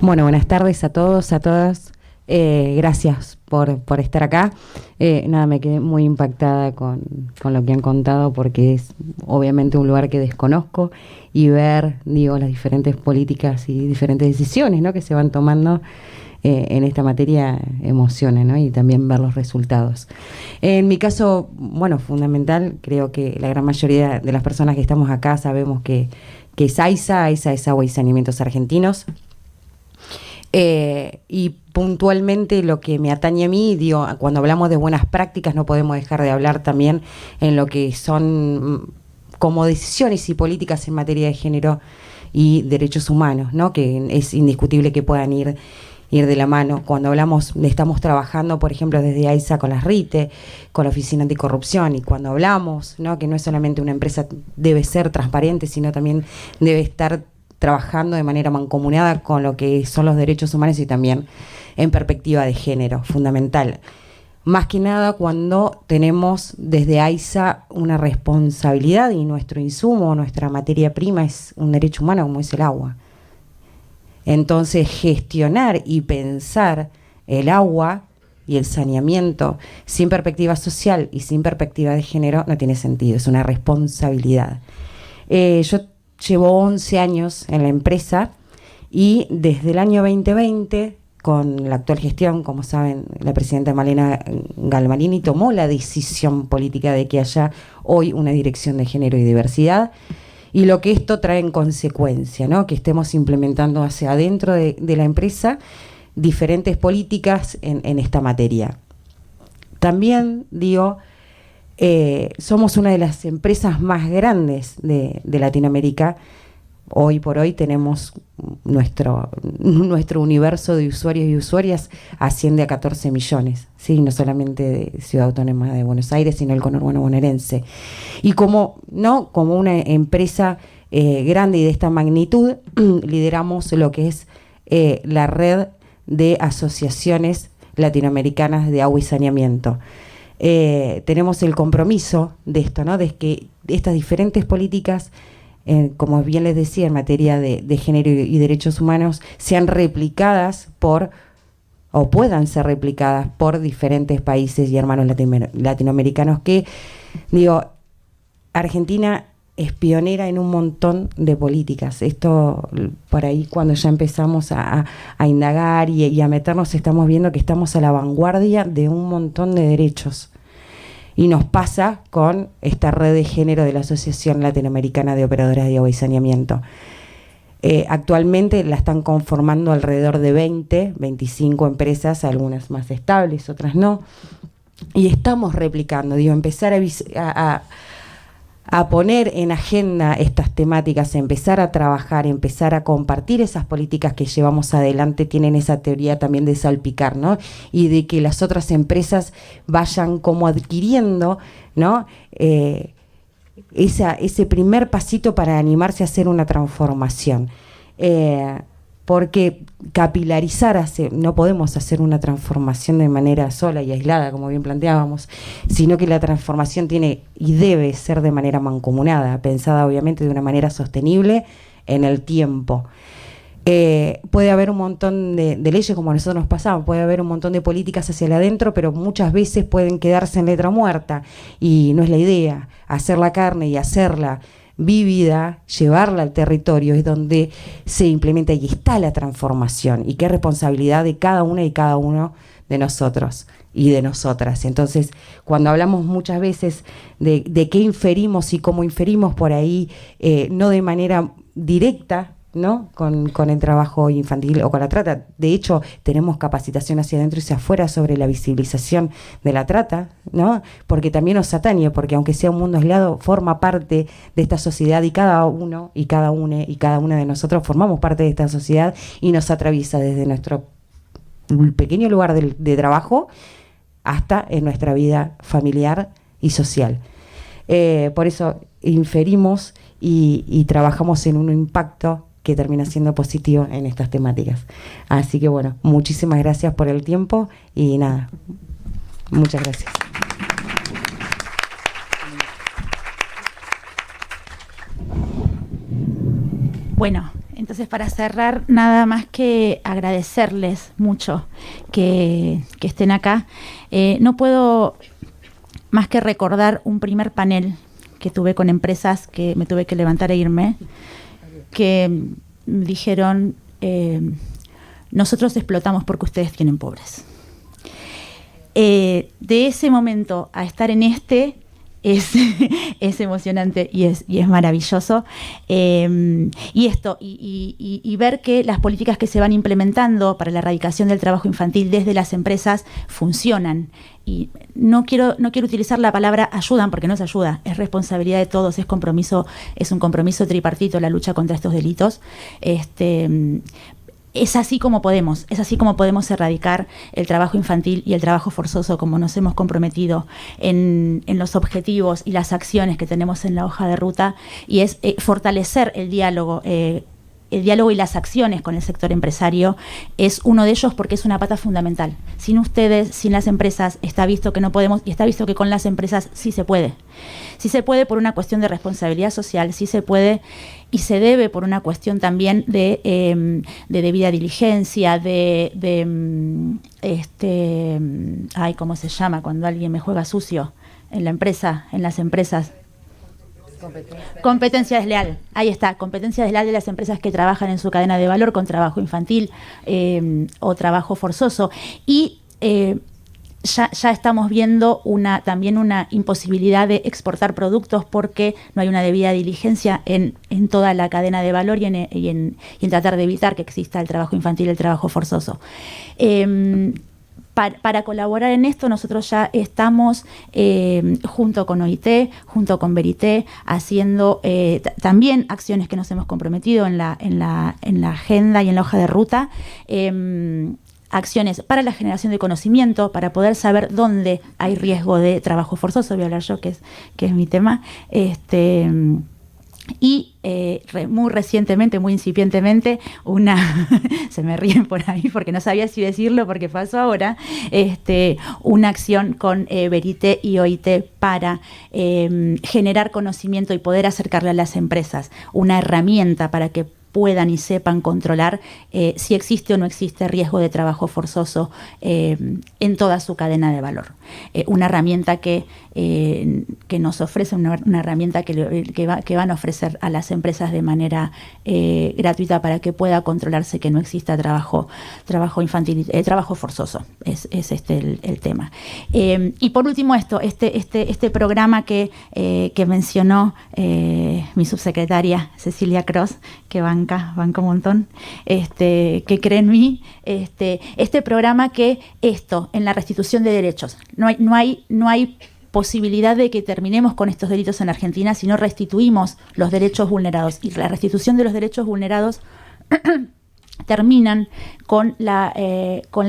[SPEAKER 12] Bueno, buenas tardes a todos, a todas. Gracias por estar acá. Me quedé muy impactada con lo que han contado, porque es obviamente un lugar que desconozco, y ver, las diferentes políticas y diferentes decisiones, ¿no?, que se van tomando en esta materia emociona, ¿no?, y también ver los resultados. En mi caso, fundamental, creo que la gran mayoría de las personas que estamos acá sabemos que es AISA es Agua y Saneamientos Argentinos. Y puntualmente lo que me atañe a mí, cuando hablamos de buenas prácticas no podemos dejar de hablar también en lo que son como decisiones y políticas en materia de género y derechos humanos, ¿no?, que es indiscutible que puedan ir de la mano. Cuando estamos trabajando, por ejemplo, desde AISA con las RITE, con la Oficina Anticorrupción, y cuando hablamos, ¿no?, que no es solamente una empresa debe ser transparente, sino también debe estar trabajando de manera mancomunada con lo que son los derechos humanos y también en perspectiva de género, fundamental. Más que nada cuando tenemos desde AISA una responsabilidad y nuestro insumo, nuestra materia prima es un derecho humano como es el agua. Entonces gestionar y pensar el agua y el saneamiento sin perspectiva social y sin perspectiva de género no tiene sentido, es una responsabilidad. Yo llevo 11 años en la empresa y desde el año 2020, con la actual gestión, como saben, la presidenta Malena Galmarini tomó la decisión política de que haya hoy una dirección de género y diversidad, y lo que esto trae en consecuencia, ¿no? Que estemos implementando hacia adentro de la empresa diferentes políticas en esta materia. También, digo, somos una de las empresas más grandes de Latinoamérica. Hoy por hoy tenemos nuestro universo de usuarios y usuarias asciende a 14 millones, ¿sí? No solamente de Ciudad Autónoma de Buenos Aires, sino el conurbano bonaerense. Y como una empresa grande y de esta magnitud, lideramos lo que es la red de asociaciones latinoamericanas de agua y saneamiento. Tenemos el compromiso de esto, ¿no? De que estas diferentes políticas, como bien les decía, en materia de género y derechos humanos, sean replicadas o puedan ser replicadas por diferentes países y hermanos latinoamericanos que, digo, Argentina es pionera en un montón de políticas. Esto, por ahí, cuando ya empezamos a indagar y a meternos, estamos viendo que estamos a la vanguardia de un montón de derechos. Y nos pasa con esta red de género de la Asociación Latinoamericana de Operadoras de Agua y Saneamiento. Actualmente la están conformando alrededor de 25 empresas, algunas más estables, otras no. Y estamos replicando, empezar a poner en agenda estas temáticas, empezar a trabajar, empezar a compartir esas políticas que llevamos adelante, tienen esa teoría también de salpicar, ¿no? Y de que las otras empresas vayan como adquiriendo, ¿no? Ese primer pasito para animarse a hacer una transformación. Porque capilarizar, no podemos hacer una transformación de manera sola y aislada, como bien planteábamos, sino que la transformación tiene y debe ser de manera mancomunada, pensada obviamente de una manera sostenible en el tiempo. Puede haber un montón de leyes, como a nosotros nos pasaba, puede haber un montón de políticas hacia el adentro, pero muchas veces pueden quedarse en letra muerta, y no es la idea. Hacer la carne y hacerla vívida, llevarla al territorio, es donde se implementa y está la transformación, y qué responsabilidad de cada una y cada uno de nosotros y de nosotras. Entonces, cuando hablamos muchas veces de qué inferimos y cómo inferimos por ahí, no de manera directa, ¿no? Con el trabajo infantil o con la trata. De hecho, tenemos capacitación hacia adentro y hacia afuera sobre la visibilización de la trata, ¿no? Porque también nos atañe, porque aunque sea un mundo aislado, forma parte de esta sociedad, y cada uno y cada una de nosotros formamos parte de esta sociedad y nos atraviesa desde nuestro pequeño lugar de trabajo hasta en nuestra vida familiar y social. Por eso inferimos y trabajamos en un impacto que termina siendo positivo en estas temáticas. Así que bueno, muchísimas gracias por el tiempo y nada, muchas gracias.
[SPEAKER 4] Bueno, entonces para cerrar, nada más que agradecerles mucho que estén acá. No puedo más que recordar un primer panel que tuve con empresas que me tuve que levantar e irme, que dijeron, nosotros explotamos porque ustedes tienen pobres. De ese momento a estar en es emocionante y es maravilloso. Y ver que las políticas que se van implementando para la erradicación del trabajo infantil desde las empresas funcionan. Y no quiero utilizar la palabra ayudan, porque no es ayuda, es responsabilidad de todos, es un compromiso tripartito la lucha contra estos delitos. Es así como podemos erradicar el trabajo infantil y el trabajo forzoso, como nos hemos comprometido en los objetivos y las acciones que tenemos en la hoja de ruta, y es fortalecer el diálogo el diálogo y las acciones con el sector empresario es uno de ellos, porque es una pata fundamental. Sin ustedes, sin las empresas, está visto que no podemos, y está visto que con las empresas sí se puede. Sí se puede por una cuestión de responsabilidad social, sí se puede y se debe por una cuestión también de debida diligencia, ¿cómo se llama? Cuando alguien me juega sucio en la empresa, en las empresas. Competencia desleal, ahí está, competencia desleal de las empresas que trabajan en su cadena de valor con trabajo infantil o trabajo forzoso. Y ya estamos viendo también una imposibilidad de exportar productos porque no hay una debida diligencia en toda la cadena de valor y en tratar de evitar que exista el trabajo infantil y el trabajo forzoso. Para colaborar en esto, nosotros ya estamos junto con OIT, junto con Verité, haciendo también acciones que nos hemos comprometido en la agenda y en la hoja de ruta. Acciones para la generación de conocimiento, para poder saber dónde hay riesgo de trabajo forzoso, voy a hablar yo, que es mi tema. Muy recientemente, muy incipientemente, se me ríen por ahí porque no sabía si decirlo porque pasó ahora, una acción con Verité y OIT para generar conocimiento y poder acercarle a las empresas una herramienta para que puedan y sepan controlar si existe o no existe riesgo de trabajo forzoso en toda su cadena de valor. Una herramienta que nos ofrece, una herramienta que van a ofrecer a las empresas de manera gratuita para que pueda controlarse que no exista trabajo infantil, trabajo forzoso. Es el tema. Y por último este programa que mencionó mi subsecretaria Cecilia Cross, que banca un montón, que cree en mí, este programa que en la restitución de derechos, no hay posibilidad de que terminemos con estos delitos en Argentina si no restituimos los derechos vulnerados, y la restitución de los derechos vulnerados terminan con la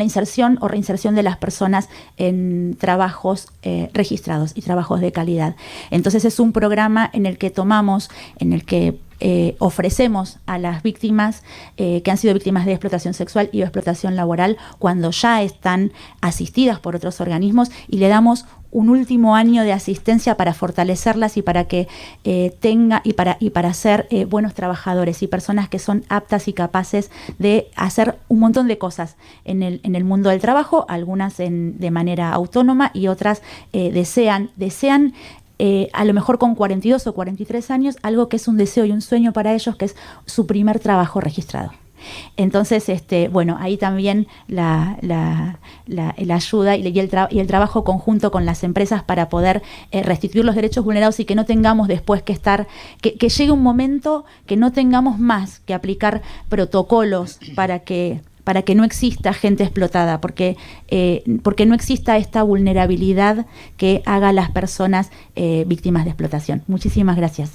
[SPEAKER 4] inserción o reinserción de las personas en trabajos registrados y trabajos de calidad. Entonces es un programa en el que ofrecemos a las víctimas que han sido víctimas de explotación sexual y explotación laboral cuando ya están asistidas por otros organismos, y le damos un último año de asistencia para fortalecerlas y para que para ser buenos trabajadores y personas que son aptas y capaces de hacer un montón de cosas en el mundo del trabajo, algunas de manera autónoma y otras desean a lo mejor con 42 o 43 años, algo que es un deseo y un sueño para ellos, que es su primer trabajo registrado. Entonces, ahí también la ayuda y el trabajo conjunto con las empresas para poder restituir los derechos vulnerados y que no tengamos después que llegue un momento que no tengamos más que aplicar protocolos para que no exista gente explotada, porque no exista esta vulnerabilidad que haga a las personas víctimas de explotación. Muchísimas gracias.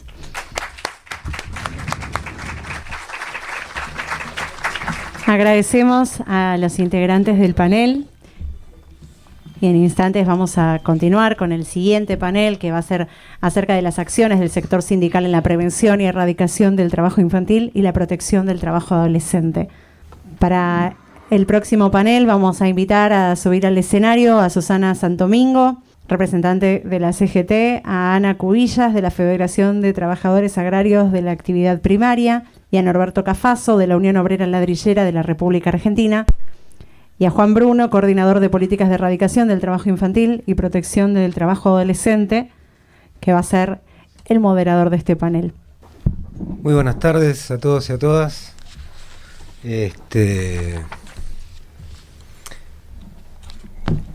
[SPEAKER 1] Agradecemos a los integrantes del panel y en instantes vamos a continuar con el siguiente panel, que va a ser acerca de las acciones del sector sindical en la prevención y erradicación del trabajo infantil y la protección del trabajo adolescente. Para el próximo panel vamos a invitar a subir al escenario a Susana Santomingo, representante de la CGT, a Ana Cubillas, de la Federación de Trabajadores Agrarios de la Actividad Primaria, y a Norberto Cafaso, de la Unión Obrera Ladrillera de la República Argentina, y a Juan Bruno, coordinador de políticas de erradicación del trabajo infantil y protección del trabajo adolescente, que va a ser el moderador de este panel.
[SPEAKER 13] Muy buenas tardes a todos y a todas.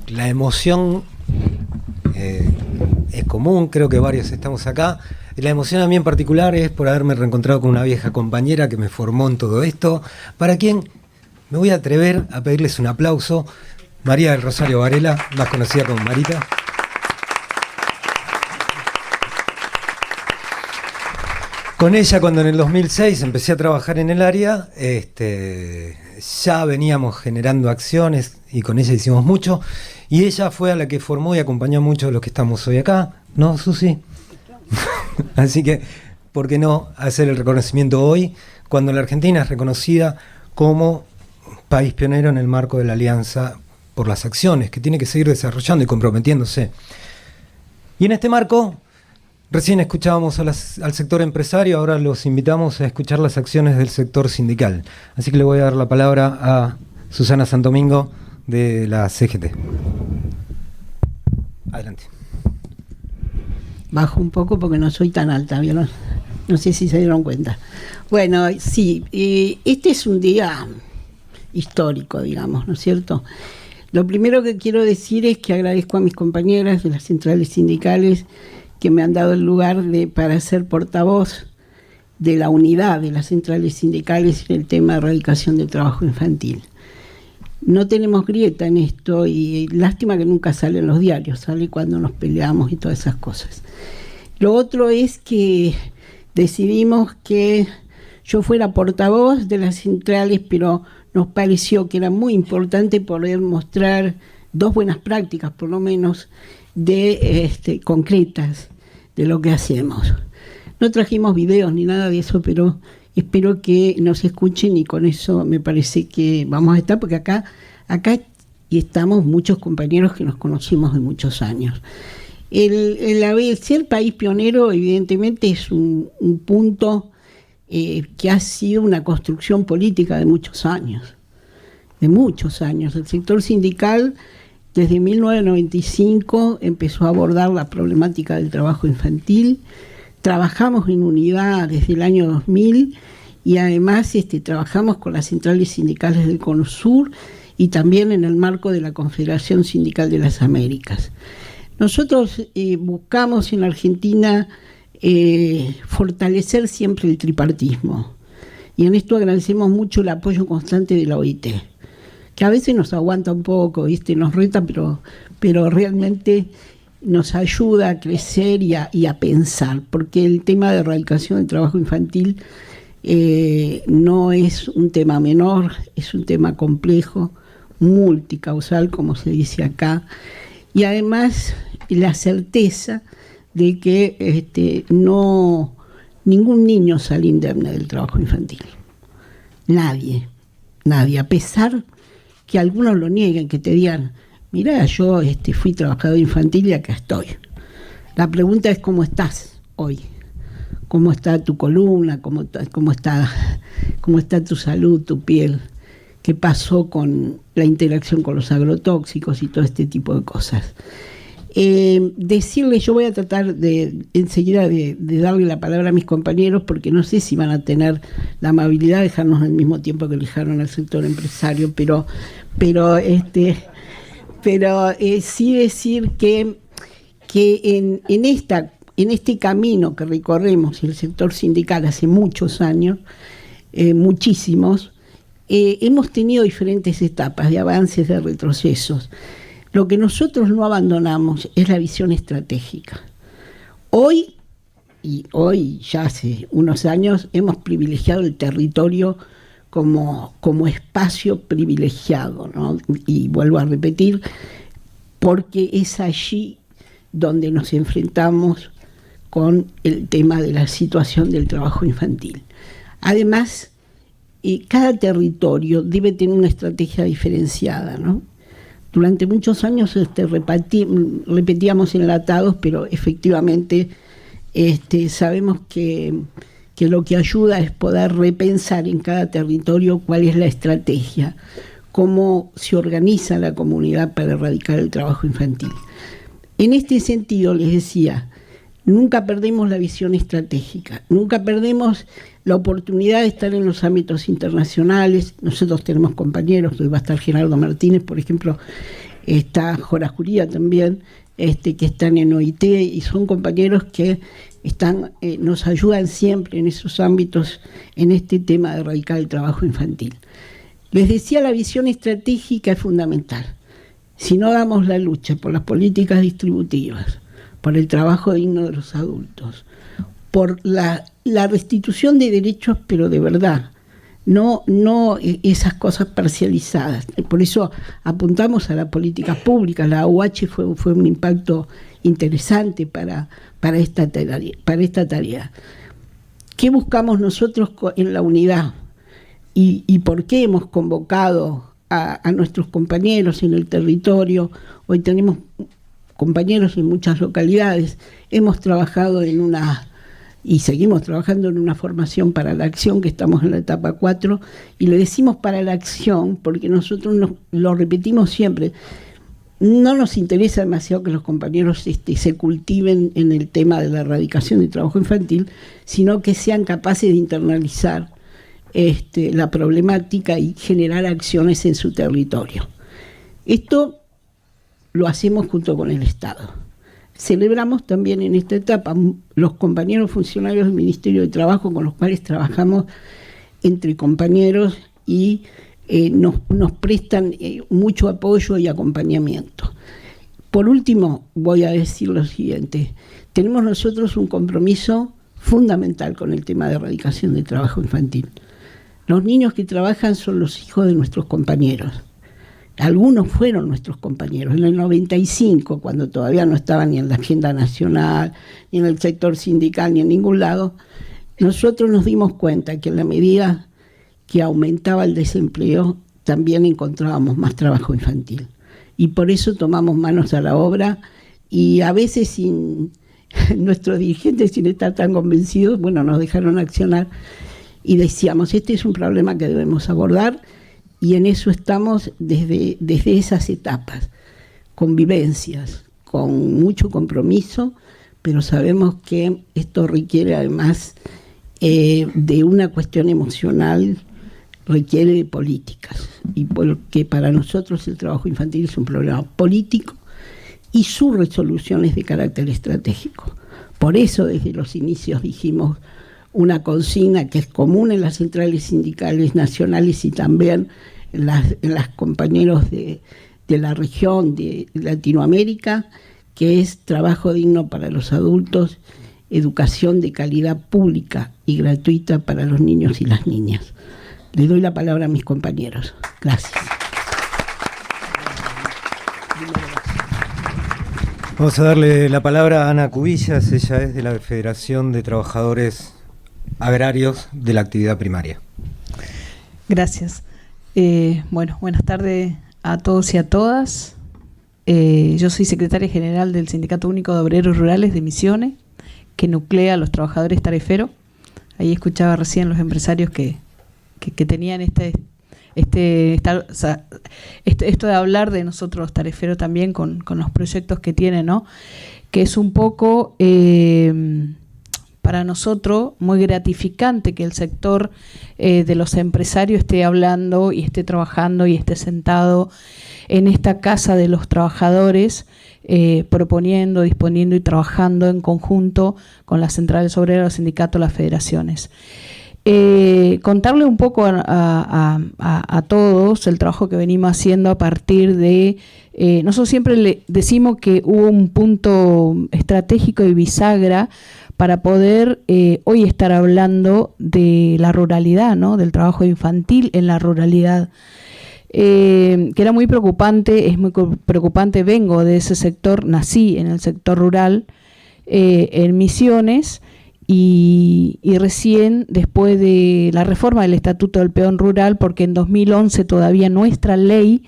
[SPEAKER 13] La emoción es común, creo que varios estamos acá. La emoción a mí en particular es por haberme reencontrado con una vieja compañera que me formó en todo esto, para quien me voy a atrever a pedirles un aplauso. María del Rosario Varela, más conocida como Marita. Con ella, cuando en el 2006 empecé a trabajar en el área, ya veníamos generando acciones y con ella hicimos mucho. Y ella fue a la que formó y acompañó mucho a los que estamos hoy acá, ¿no, Susi? Así que, ¿por qué no hacer el reconocimiento hoy cuando la Argentina es reconocida como país pionero en el marco de la Alianza por las acciones que tiene que seguir desarrollando y comprometiéndose. Y en este marco, recién escuchábamos al sector empresario, ahora los invitamos a escuchar las acciones del sector sindical. Así que le voy a dar la palabra a Susana Sandomingo de la CGT. Adelante.
[SPEAKER 14] Bajo un poco porque no soy tan alta, ¿vieron? No sé si se dieron cuenta. Bueno, sí, este es un día histórico, digamos, ¿no es cierto? Lo primero que quiero decir es que agradezco a mis compañeras de las centrales sindicales que me han dado el lugar para ser portavoz de la unidad de las centrales sindicales en el tema de erradicación del trabajo infantil. No tenemos grieta en esto y lástima que nunca sale en los diarios, sale cuando nos peleamos y todas esas cosas. Lo otro es que decidimos que yo fuera portavoz de las centrales, pero nos pareció que era muy importante poder mostrar 2 buenas prácticas, por lo menos, concretas de lo que hacemos. No trajimos videos ni nada de eso, pero espero que nos escuchen y con eso me parece que vamos a estar, porque acá y estamos muchos compañeros que nos conocimos de muchos años. El ser país pionero evidentemente es un punto que ha sido una construcción política de muchos años. El sector sindical desde 1995 empezó a abordar la problemática del trabajo infantil. Trabajamos en unidad desde el año 2000 y además trabajamos con las centrales sindicales del Cono Sur y también en el marco de la Confederación Sindical de las Américas. Nosotros buscamos en Argentina fortalecer siempre el tripartismo y en esto agradecemos mucho el apoyo constante de la OIT, que a veces nos aguanta un poco, nos reta, pero realmente nos ayuda a crecer y a pensar, porque el tema de erradicación del trabajo infantil no es un tema menor, es un tema complejo, multicausal, como se dice acá, y además la certeza de que ningún niño sale indemne del trabajo infantil. Nadie, a pesar que algunos lo nieguen, que te digan, mirá, yo fui trabajador infantil y acá estoy. La pregunta es cómo estás hoy, cómo está tu columna, cómo está tu salud, tu piel, qué pasó con la interacción con los agrotóxicos y todo este tipo de cosas. Decirles, yo voy a tratar enseguida de darle la palabra a mis compañeros, porque no sé si van a tener la amabilidad de dejarnos al mismo tiempo que dejaron al sector empresario, pero sí decir que en este camino que recorremos el sector sindical hace muchos años, muchísimos, hemos tenido diferentes etapas de avances, de retrocesos. Lo que nosotros no abandonamos es la visión estratégica. Hoy ya hace unos años, hemos privilegiado el territorio como espacio privilegiado, ¿no? Y vuelvo a repetir, porque es allí donde nos enfrentamos con el tema de la situación del trabajo infantil. Además, cada territorio debe tener una estrategia diferenciada, ¿no? Durante muchos años repetíamos enlatados, pero efectivamente sabemos que lo que ayuda es poder repensar en cada territorio cuál es la estrategia, cómo se organiza la comunidad para erradicar el trabajo infantil. En este sentido, les decía, nunca perdemos la visión estratégica, nunca perdemos la oportunidad de estar en los ámbitos internacionales. Nosotros tenemos compañeros, hoy va a estar Gerardo Martínez, por ejemplo, está Jora Juría también, que están en OIT, y son compañeros que nos ayudan siempre en esos ámbitos, en este tema de erradicar el trabajo infantil. Les decía, la visión estratégica es fundamental. Si no damos la lucha por las políticas distributivas, por el trabajo digno de los adultos, por la restitución de derechos, pero de verdad, no esas cosas parcializadas. Por eso apuntamos a la política pública. La AUH fue un impacto interesante para esta tarea. ¿Qué buscamos nosotros en la unidad? ¿Y por qué hemos convocado a nuestros compañeros en el territorio? Hoy tenemos compañeros en muchas localidades. Hemos trabajado y seguimos trabajando en una formación para la acción, que estamos en la etapa 4, y le decimos para la acción porque nosotros lo repetimos siempre. No nos interesa demasiado que los compañeros se cultiven en el tema de la erradicación del trabajo infantil, sino que sean capaces de internalizar la problemática y generar acciones en su territorio. Esto lo hacemos junto con el Estado. Celebramos también en esta etapa los compañeros funcionarios del Ministerio de Trabajo, con los cuales trabajamos entre compañeros y nos prestan mucho apoyo y acompañamiento. Por último, voy a decir lo siguiente. Tenemos nosotros un compromiso fundamental con el tema de erradicación del trabajo infantil. Los niños que trabajan son los hijos de nuestros compañeros. Algunos fueron nuestros compañeros. En el 95, cuando todavía no estaban ni en la agenda nacional, ni en el sector sindical, ni en ningún lado, nosotros nos dimos cuenta que en la medida que aumentaba el desempleo, también encontrábamos más trabajo infantil. Y por eso tomamos manos a la obra, y a veces nuestros dirigentes, sin estar tan convencidos, nos dejaron accionar y decíamos, este es un problema que debemos abordar, y en eso estamos desde esas etapas, convivencias, con mucho compromiso, pero sabemos que esto requiere además de una cuestión emocional, requiere de políticas, y porque para nosotros el trabajo infantil es un problema político y su resolución es de carácter estratégico. Por eso desde los inicios dijimos una consigna que es común en las centrales sindicales nacionales y también en las compañeros de la región de Latinoamérica, que es trabajo digno para los adultos, educación de calidad pública y gratuita para los niños y las niñas. Le doy la palabra a mis compañeros. Gracias.
[SPEAKER 13] Vamos a darle la palabra a Ana Cubillas. Ella es de la Federación de Trabajadores Agrarios de la Actividad Primaria.
[SPEAKER 15] Gracias. Buenas tardes a todos y a todas. Yo soy secretaria general del Sindicato Único de Obreros Rurales de Misiones, que nuclea a los trabajadores tariferos. Ahí escuchaba recién los empresarios que tenían esto de hablar de nosotros los tariferos también con los proyectos que tienen, ¿no? Que es un poco para nosotros muy gratificante que el sector de los empresarios esté hablando y esté trabajando y esté sentado en esta casa de los trabajadores, proponiendo, disponiendo y trabajando en conjunto con las centrales obreras, los sindicatos, las federaciones. Contarle un poco a todos el trabajo que venimos haciendo a partir de... nosotros siempre le decimos que hubo un punto estratégico y bisagra para poder hoy estar hablando de la ruralidad, ¿no? Del trabajo infantil en la ruralidad. Que era muy preocupante, es muy preocupante, vengo de ese sector, nací en el sector rural, en Misiones, y recién después de la reforma del Estatuto del Peón Rural, porque en 2011 todavía nuestra ley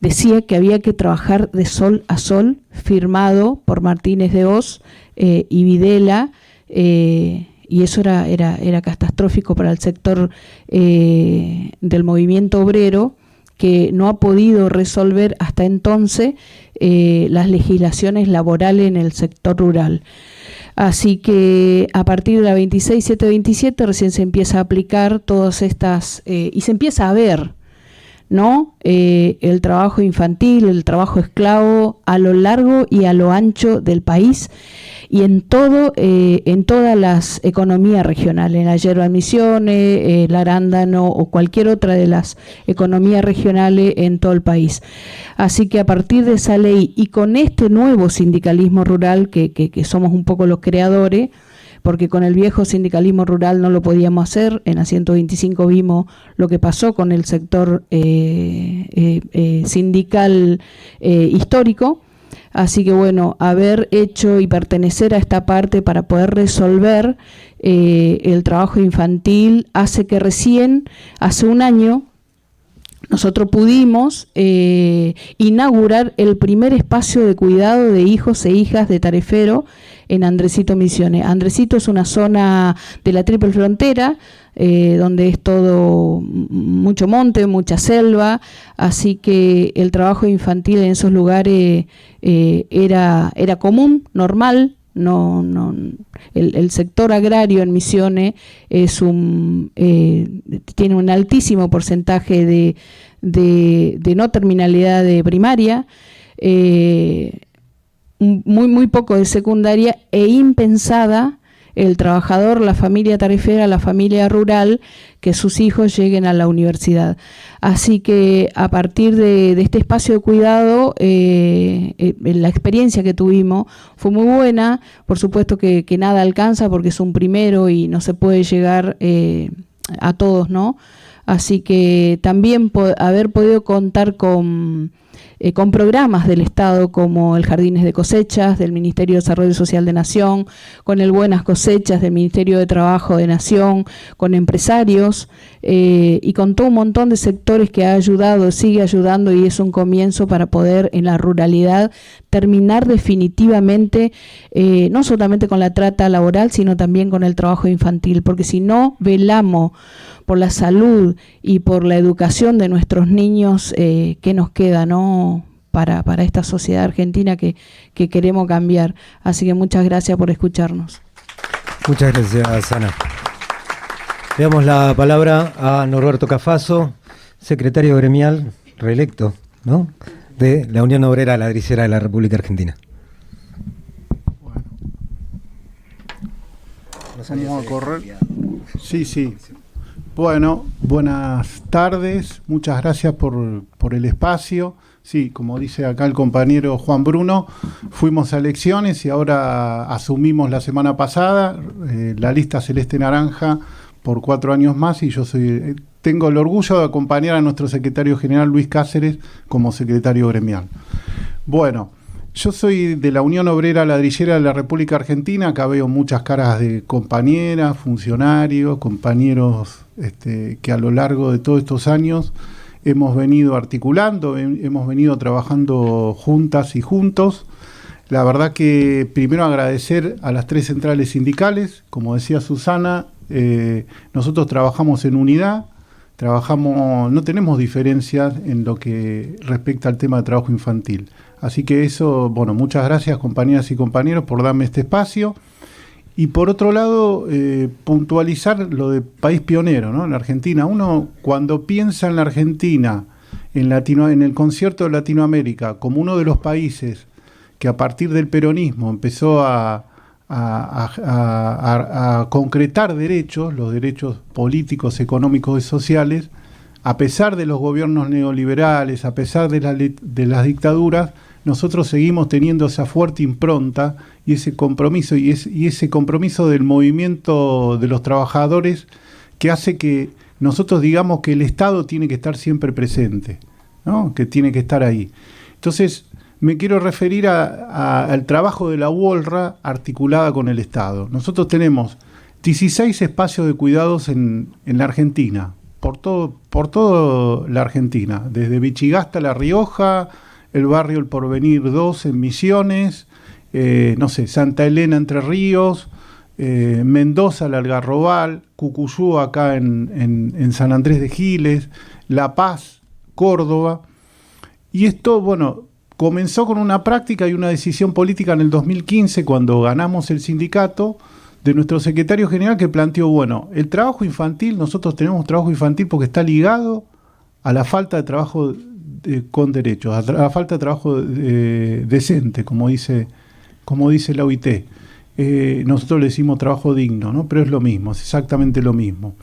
[SPEAKER 15] decía que había que trabajar de sol a sol, firmado por Martínez de Hoz y Videla, y eso era catastrófico para el sector del movimiento obrero, que no ha podido resolver hasta entonces las legislaciones laborales en el sector rural. Así que a partir de la 26.727 recién se empieza a aplicar todas estas, y se empieza a ver, ¿no? El trabajo infantil, el trabajo esclavo a lo largo y a lo ancho del país y en todas las economías regionales, en la yerba de Misiones, el arándano o cualquier otra de las economías regionales en todo el país. Así que a partir de esa ley y con este nuevo sindicalismo rural que somos un poco los creadores, porque con el viejo sindicalismo rural no lo podíamos hacer. En la 125 vimos lo que pasó con el sector sindical histórico. Así que bueno, haber hecho y pertenecer a esta parte para poder resolver el trabajo infantil hace que recién, hace un año, nosotros pudimos inaugurar el primer espacio de cuidado de hijos e hijas de Tarefero en Andresito Misiones. Andresito es una zona de la triple frontera, donde es todo mucho monte, mucha selva, así que el trabajo infantil en esos lugares era común, normal. El sector agrario en Misiones tiene un altísimo porcentaje de no terminalidad de primaria, muy poco de secundaria, e impensada el trabajador, la familia tarefera, la familia rural, que sus hijos lleguen a la universidad. Así que a partir de este espacio de cuidado, la experiencia que tuvimos fue muy buena. Por supuesto que nada alcanza porque es un primero y no se puede llegar a todos, ¿no? Así que también haber podido contar con programas del Estado como el Jardines de Cosechas del Ministerio de Desarrollo Social de Nación, con el Buenas Cosechas del Ministerio de Trabajo de Nación, con empresarios y con todo un montón de sectores que ha ayudado, sigue ayudando, y es un comienzo para poder en la ruralidad terminar definitivamente no solamente con la trata laboral, sino también con el trabajo infantil, porque si no velamos por la salud y por la educación de nuestros niños, ¿qué nos queda, no? Para esta sociedad argentina que queremos cambiar. Así que muchas gracias por escucharnos.
[SPEAKER 13] Muchas gracias, Ana. Le damos la palabra a Norberto Cafaso, secretario gremial reelecto, ¿no?, de la Unión Obrera Ladrillera de la República Argentina.
[SPEAKER 16] Vamos a correr. Sí. Bueno, buenas tardes. Muchas gracias por el espacio. Sí, como dice acá el compañero Juan Bruno, fuimos a elecciones y ahora asumimos la semana pasada la lista Celeste Naranja por 4 años más, y yo tengo el orgullo de acompañar a nuestro secretario general Luis Cáceres como secretario gremial. Bueno, yo soy de la Unión Obrera Ladrillera de la República Argentina. Acá veo muchas caras de compañeras, funcionarios, compañeros que a lo largo de todos estos años hemos venido articulando, hemos venido trabajando juntas y juntos. La verdad que primero agradecer a las 3 centrales sindicales. Como decía Susana, nosotros trabajamos en unidad, no tenemos diferencias en lo que respecta al tema de trabajo infantil. Así que eso, bueno, muchas gracias compañeras y compañeros por darme este espacio. Y por otro lado, puntualizar lo de país pionero, ¿no? En la Argentina. Uno cuando piensa en la Argentina, en el concierto de Latinoamérica, como uno de los países que a partir del peronismo empezó a concretar derechos, los derechos políticos, económicos y sociales, a pesar de los gobiernos neoliberales, a pesar de las dictaduras, nosotros seguimos teniendo esa fuerte impronta y ese compromiso, y ese compromiso del movimiento de los trabajadores, que hace que nosotros digamos que el Estado tiene que estar siempre presente, ¿no?, que tiene que estar ahí. Entonces, me quiero referir al trabajo de la UOLRA articulada con el Estado. Nosotros tenemos 16 espacios de cuidados en la Argentina, por toda la Argentina, desde Vichigasta, La Rioja, el barrio El Porvenir 2 en Misiones, Santa Elena, Entre Ríos, Mendoza, La Algarrobal, Cucuyú acá en San Andrés de Giles, La Paz, Córdoba. Y esto, bueno, comenzó con una práctica y una decisión política en el 2015, cuando ganamos el sindicato, de nuestro secretario general, que planteó, bueno, el trabajo infantil, nosotros tenemos trabajo infantil porque está ligado a la falta de trabajo con derechos, a la falta de trabajo decente, como dice la OIT. Nosotros le decimos trabajo digno, ¿no? Pero es lo mismo, es exactamente lo mismo.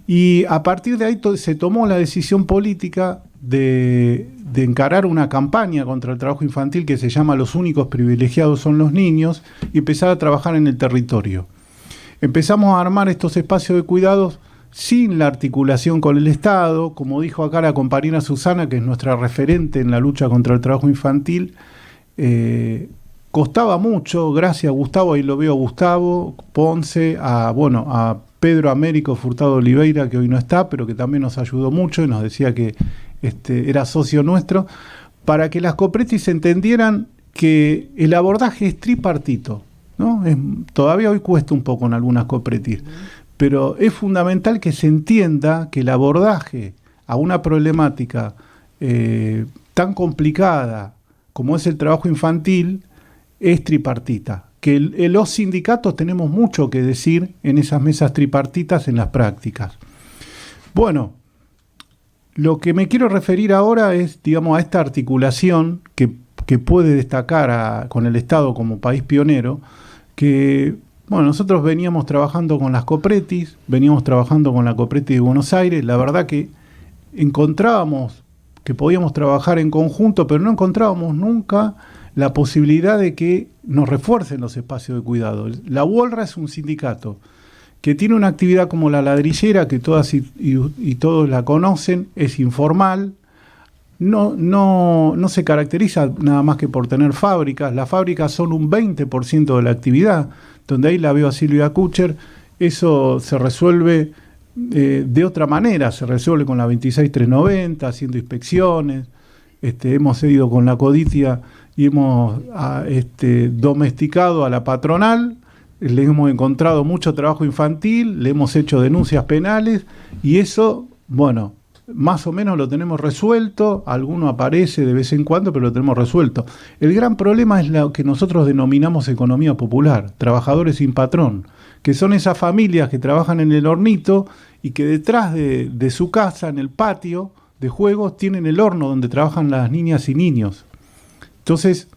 [SPEAKER 16] Y a partir de ahí se tomó la decisión política de encarar una campaña contra el trabajo infantil que se llama Los únicos privilegiados son los niños, y empezar a trabajar en el territorio. Empezamos a armar estos espacios de cuidados sin la articulación con el Estado. Como dijo acá la compañera Susana, que es nuestra referente en la lucha contra el trabajo infantil, costaba mucho, gracias a Gustavo, ahí lo veo a Gustavo Ponce, a Pedro Américo Furtado Oliveira, que hoy no está, pero que también nos ayudó mucho y nos decía que era socio nuestro, para que las copretis entendieran que el abordaje es tripartito, ¿no? Todavía hoy cuesta un poco en algunas copretis, pero es fundamental que se entienda que el abordaje a una problemática tan complicada como es el trabajo infantil es tripartita, que los sindicatos tenemos mucho que decir en esas mesas tripartitas en las prácticas. Bueno, lo que me quiero referir ahora es, digamos, a esta articulación que puede destacar con el Estado como país pionero, que, bueno, nosotros veníamos trabajando con las copretis, veníamos trabajando con la copreti de Buenos Aires, la verdad que encontrábamos que podíamos trabajar en conjunto, pero no encontrábamos nunca la posibilidad de que nos refuercen los espacios de cuidado. La UOLRA es un sindicato que tiene una actividad como la ladrillera, que todas y todos la conocen, es informal, no se caracteriza nada más que por tener fábricas. Las fábricas son un 20% de la actividad, donde ahí la veo a Silvia Kucher. Eso se resuelve de otra manera, se resuelve con la 26390, haciendo inspecciones. Hemos ido con la Coditia y hemos domesticado a la patronal, le hemos encontrado mucho trabajo infantil, le hemos hecho denuncias penales y eso, bueno, más o menos lo tenemos resuelto. Alguno aparece de vez en cuando, pero lo tenemos resuelto. El gran problema es lo que nosotros denominamos economía popular, trabajadores sin patrón, que son esas familias que trabajan en el hornito y que detrás de su casa, en el patio de juegos, tienen el horno donde trabajan las niñas y niños. Entonces,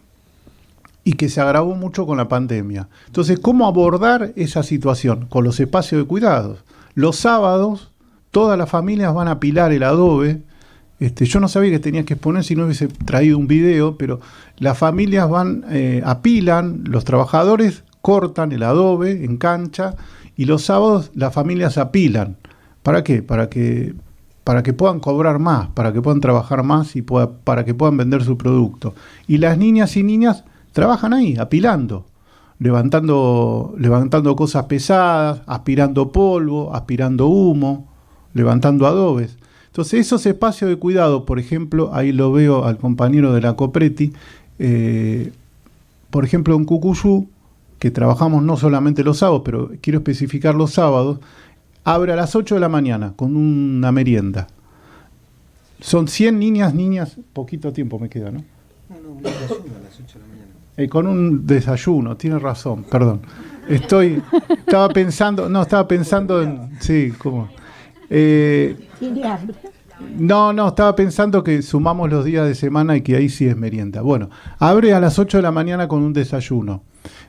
[SPEAKER 16] y que se agravó mucho con la pandemia. Entonces, ¿cómo abordar esa situación? Con los espacios de cuidados. Los sábados, todas las familias van a apilar el adobe. Yo no sabía que tenía que exponer si no hubiese traído un video, pero las familias apilan, los trabajadores cortan el adobe en cancha y los sábados las familias apilan. ¿Para qué? Para que puedan cobrar más, para que puedan trabajar más y para que puedan vender su producto. Y las niñas y niñas trabajan ahí, apilando, levantando cosas pesadas, aspirando polvo, aspirando humo, levantando adobes. Entonces esos espacios de cuidado, por ejemplo, ahí lo veo al compañero de la Copreti, por ejemplo en Cucuyú, que trabajamos no solamente los sábados, pero quiero especificar los sábados, abre a las 8 de la mañana con una merienda. Son 100 niñas, poquito tiempo me queda, ¿no? No, desayuno a las 8 de la mañana. Con un desayuno, tiene razón, perdón. Estaba pensando en... Sí, ¿cómo?
[SPEAKER 14] Tiene hambre.
[SPEAKER 16] No, estaba pensando que sumamos los días de semana y que ahí sí es merienda. Bueno, abre a las 8 de la mañana con un desayuno.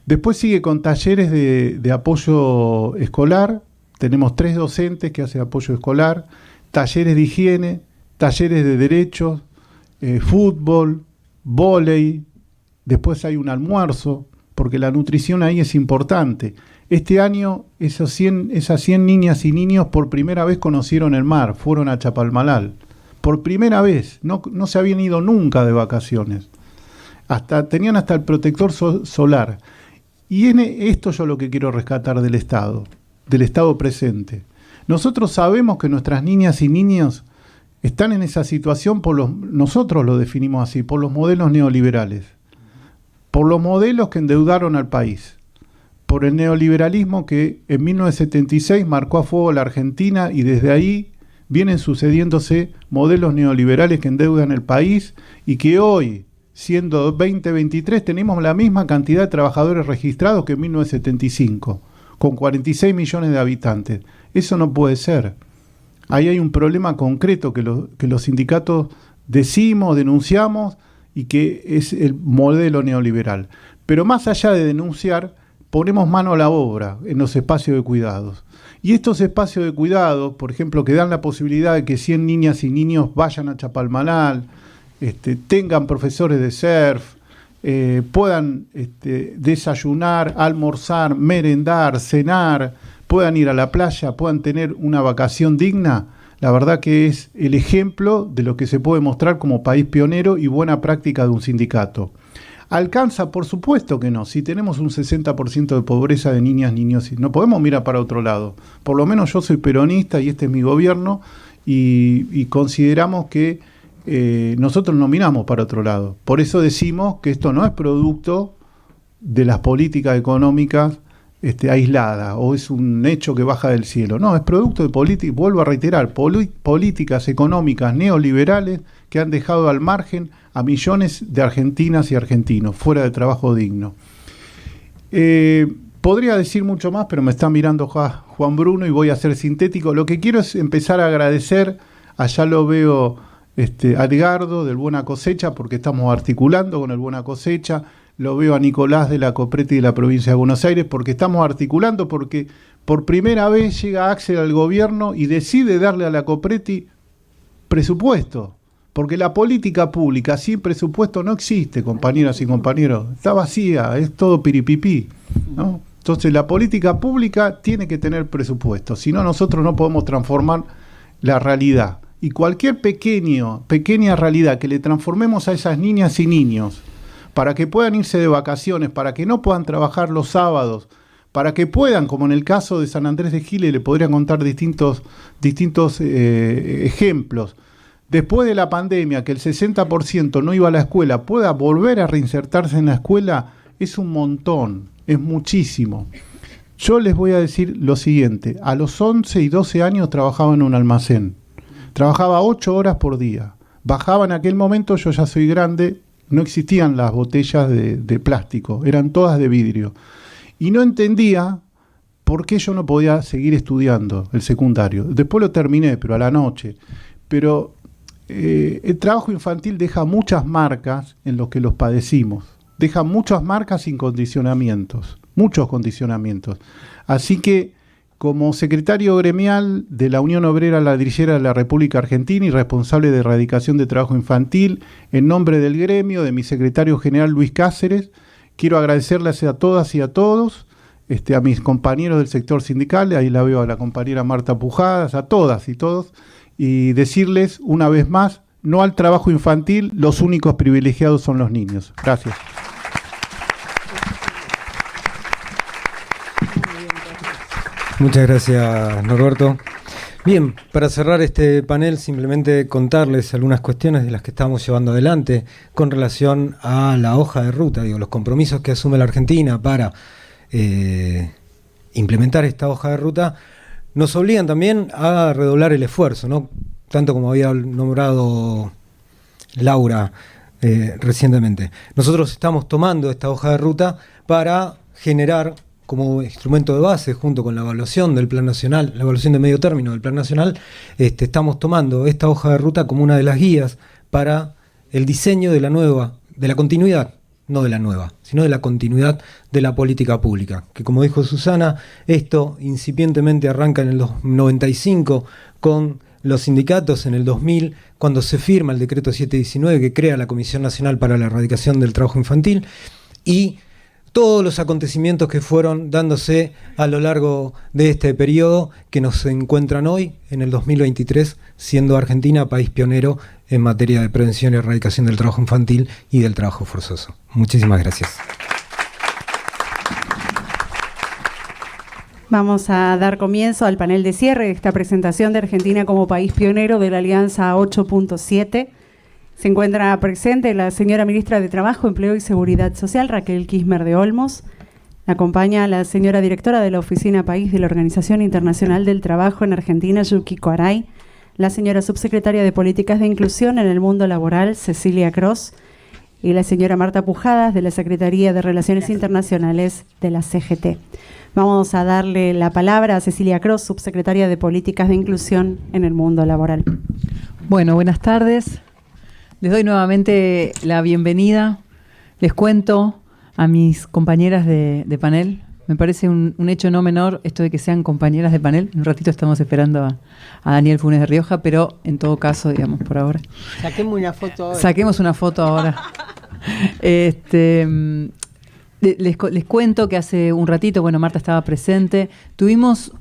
[SPEAKER 16] Después sigue con talleres de apoyo escolar. Tenemos 3 docentes que hacen apoyo escolar, talleres de higiene, talleres de derechos, fútbol, vóley. Después hay un almuerzo, porque la nutrición ahí es importante. Este año esas 100 niñas y niños por primera vez conocieron el mar, fueron a Chapalmalal. Por primera vez, no se habían ido nunca de vacaciones. Tenían hasta el protector solar. Y en esto yo lo que quiero rescatar del Estado presente. Nosotros sabemos que nuestras niñas y niños están en esa situación nosotros lo definimos así, por los modelos neoliberales. Por los modelos que endeudaron al país, por el neoliberalismo que en 1976 marcó a fuego la Argentina y desde ahí vienen sucediéndose modelos neoliberales que endeudan el país y que hoy, siendo 2023, tenemos la misma cantidad de trabajadores registrados que en 1975, con 46 millones de habitantes. Eso no puede ser. Ahí hay un problema concreto que los sindicatos denunciamos, y que es el modelo neoliberal. Pero más allá de denunciar, ponemos mano a la obra en los espacios de cuidados. Y estos espacios de cuidados, por ejemplo, que dan la posibilidad de que 100 niñas y niños vayan a Chapalmalal, tengan profesores de surf, puedan desayunar, almorzar, merendar, cenar, puedan ir a la playa, puedan tener una vacación digna. La verdad que es el ejemplo de lo que se puede mostrar como país pionero y buena práctica de un sindicato. ¿Alcanza? Por supuesto que no. Si tenemos un 60% de pobreza de niñas, niños, no podemos mirar para otro lado. Por lo menos yo soy peronista y este es mi gobierno y consideramos que nosotros no miramos para otro lado. Por eso decimos que esto no es producto de las políticas económicas aisladas o es un hecho que baja del cielo. No, es producto de políticas, vuelvo a reiterar, políticas económicas neoliberales que han dejado al margen a millones de argentinas y argentinos fuera de trabajo digno. Podría decir mucho más, pero me está mirando Juan Bruno y voy a ser sintético. Lo que quiero es empezar a agradecer, allá lo veo a Edgardo del Buena Cosecha, porque estamos articulando con el Buena Cosecha, lo veo a Nicolás de la Copreti de la provincia de Buenos Aires, porque estamos articulando, porque por primera vez llega Axel al gobierno y decide darle a la Copreti presupuesto. Porque la política pública sin presupuesto no existe, compañeras y compañeros. Está vacía, es todo piripipí, ¿no? Entonces la política pública tiene que tener presupuesto, si no nosotros no podemos transformar la realidad. Y cualquier pequeña realidad que le transformemos a esas niñas y niños, para que puedan irse de vacaciones, para que no puedan trabajar los sábados, para que puedan, como en el caso de San Andrés de Giles, le podrían contar distintos ejemplos. Después de la pandemia, que el 60% no iba a la escuela, pueda volver a reinsertarse en la escuela, es un montón, es muchísimo. Yo les voy a decir lo siguiente, a los 11 y 12 años trabajaba en un almacén, trabajaba 8 horas por día, bajaba en aquel momento, yo ya soy grande, no existían las botellas de plástico, eran todas de vidrio, y no entendía por qué yo no podía seguir estudiando el secundario. Después lo terminé, pero a la noche. Pero el trabajo infantil deja muchas marcas en los que los padecimos, deja muchas marcas sin condicionamientos, muchos condicionamientos. Así que, como secretario gremial de la Unión Obrera Ladrillera de la República Argentina y responsable de erradicación de trabajo infantil, en nombre del gremio, de mi secretario general Luis Cáceres, quiero agradecerles a todas y a todos, a mis compañeros del sector sindical, ahí la veo a la compañera Marta Pujadas, a todas y todos, y decirles una vez más, no al trabajo infantil, los únicos privilegiados son los niños. Gracias.
[SPEAKER 13] Muchas gracias, Norberto. Bien, para cerrar este panel, simplemente contarles algunas cuestiones de las que estamos llevando adelante con relación a la hoja de ruta, los compromisos que asume la Argentina para implementar esta hoja de ruta, nos obligan también a redoblar el esfuerzo, ¿no? Tanto como había nombrado Laura recientemente. Nosotros estamos tomando esta hoja de ruta para generar como instrumento de base, junto con la evaluación del Plan Nacional, la evaluación de medio término del Plan Nacional, estamos tomando esta hoja de ruta como una de las guías para el diseño de la continuidad, no de la nueva, sino de la continuidad de la política pública, que como dijo Susana, esto incipientemente arranca en el 95 con los sindicatos, en el 2000, cuando se firma el decreto 719 que crea la Comisión Nacional para la Erradicación del Trabajo Infantil, y todos los acontecimientos que fueron dándose a lo largo de este periodo que nos encuentran hoy, en el 2023, siendo Argentina país pionero en materia de prevención y erradicación del trabajo infantil y del trabajo forzoso. Muchísimas gracias.
[SPEAKER 1] Vamos a dar comienzo al panel de cierre de esta presentación de Argentina como país pionero de la Alianza 8.7. Se encuentra presente la señora ministra de Trabajo, Empleo y Seguridad Social, Raquel Kismer de Olmos. La acompaña la señora directora de la Oficina País de la Organización Internacional del Trabajo en Argentina, Yukiko Arai. La señora subsecretaria de Políticas de Inclusión en el Mundo Laboral, Cecilia Cross. Y la señora Marta Pujadas, de la Secretaría de Relaciones Internacionales de la CGT. Vamos a darle la palabra a Cecilia Cross, subsecretaria de Políticas de Inclusión en el Mundo Laboral.
[SPEAKER 3] Bueno, buenas tardes. Les doy nuevamente la bienvenida. Les cuento a mis compañeras de panel. Me parece un hecho no menor esto de que sean compañeras de panel. En un ratito estamos esperando a Daniel Funes de Rioja, pero en todo caso, digamos, por ahora.
[SPEAKER 14] Saquemos una foto ahora.
[SPEAKER 3] Saquemos una foto ahora. Les cuento que hace un ratito, bueno, Marta estaba presente, tuvimos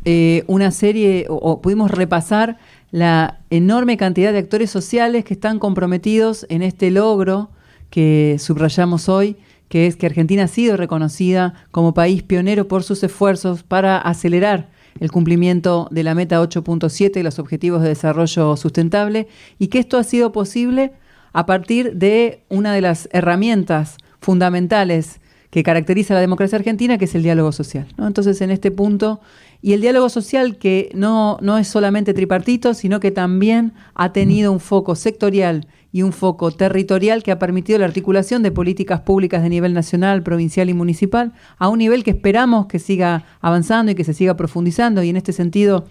[SPEAKER 3] una serie, o pudimos repasar la enorme cantidad de actores sociales que están comprometidos en este logro que subrayamos hoy, que es que Argentina ha sido reconocida como país pionero por sus esfuerzos para acelerar el cumplimiento de la meta 8.7 y los objetivos de desarrollo sustentable, y que esto ha sido posible a partir de una de las herramientas fundamentales que caracteriza a la democracia argentina, que es el diálogo social, ¿no? Entonces, en este punto, y el diálogo social que no es solamente tripartito, sino que también ha tenido un foco sectorial y un foco territorial que ha permitido la articulación de políticas públicas de nivel nacional, provincial y municipal, a un nivel que esperamos que siga avanzando y que se siga profundizando. Y en este sentido,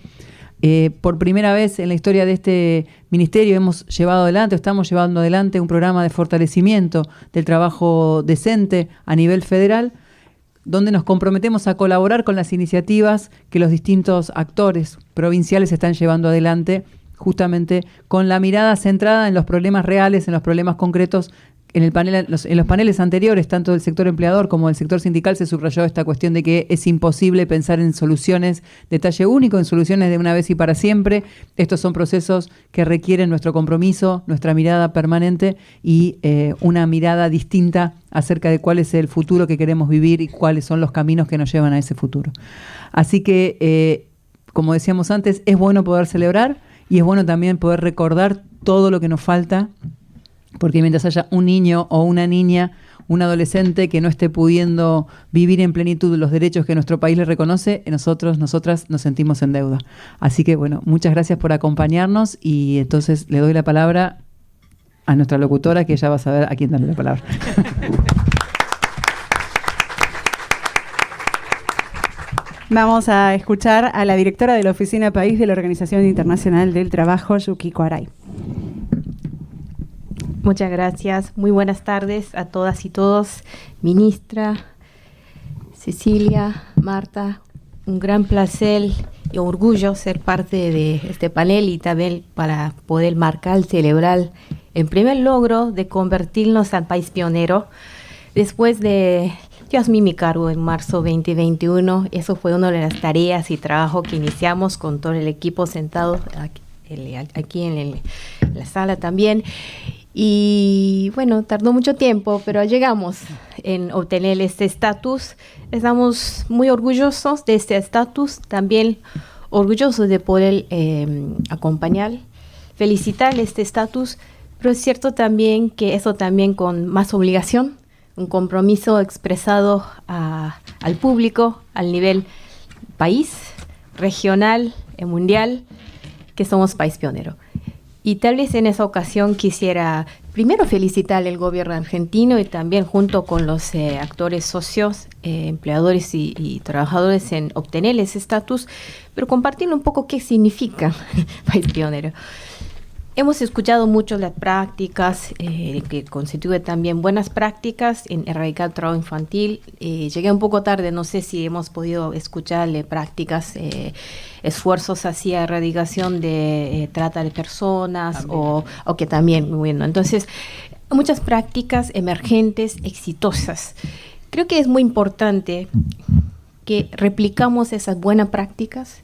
[SPEAKER 3] por primera vez en la historia de este ministerio estamos llevando adelante un programa de fortalecimiento del trabajo decente a nivel federal, donde nos comprometemos a colaborar con las iniciativas que los distintos actores provinciales están llevando adelante, justamente con la mirada centrada en los problemas reales, en los problemas concretos. En los paneles anteriores, tanto del sector empleador como del sector sindical, se subrayó esta cuestión de que es imposible pensar en soluciones de talle único, en soluciones de una vez y para siempre. Estos son procesos que requieren nuestro compromiso, nuestra mirada permanente y una mirada distinta acerca de cuál es el futuro que queremos vivir y cuáles son los caminos que nos llevan a ese futuro. Así que, como decíamos antes, es bueno poder celebrar y es bueno también poder recordar todo lo que nos falta, porque mientras haya un niño o una niña, un adolescente que no esté pudiendo vivir en plenitud los derechos que nuestro país le reconoce, nosotras nos sentimos en deuda. Así que, bueno, muchas gracias por acompañarnos y entonces le doy la palabra a nuestra locutora, que ella va a saber a quién darle la palabra.
[SPEAKER 1] Vamos a escuchar a la directora de la Oficina País de la Organización Internacional del Trabajo, Yukiko Arai.
[SPEAKER 17] Muchas gracias. Muy buenas tardes a todas y todos. Ministra, Cecilia, Marta, un gran placer y orgullo ser parte de este panel y también para poder marcar, celebrar el primer logro de convertirnos en país pionero. Después de yo asumí mi cargo en marzo 2021, eso fue una de las tareas y trabajo que iniciamos con todo el equipo sentado aquí en la sala también. Y bueno, tardó mucho tiempo, pero llegamos en obtener este estatus. Estamos muy orgullosos de este estatus, también orgullosos de poder acompañar, felicitar este estatus, pero es cierto también que eso también con más obligación, un compromiso expresado al público, al nivel país, regional, mundial, que somos país pionero. Y tal vez en esa ocasión quisiera primero felicitar al gobierno argentino y también junto con los actores socios, empleadores y trabajadores en obtener ese estatus, pero compartir un poco qué significa país pionero. Hemos escuchado mucho las prácticas, que constituyen también buenas prácticas en erradicar el trabajo infantil. Llegué un poco tarde, no sé si hemos podido escucharle prácticas, esfuerzos hacia erradicación de trata de personas o que también, bueno, entonces muchas prácticas emergentes, exitosas. Creo que es muy importante que replicamos esas buenas prácticas.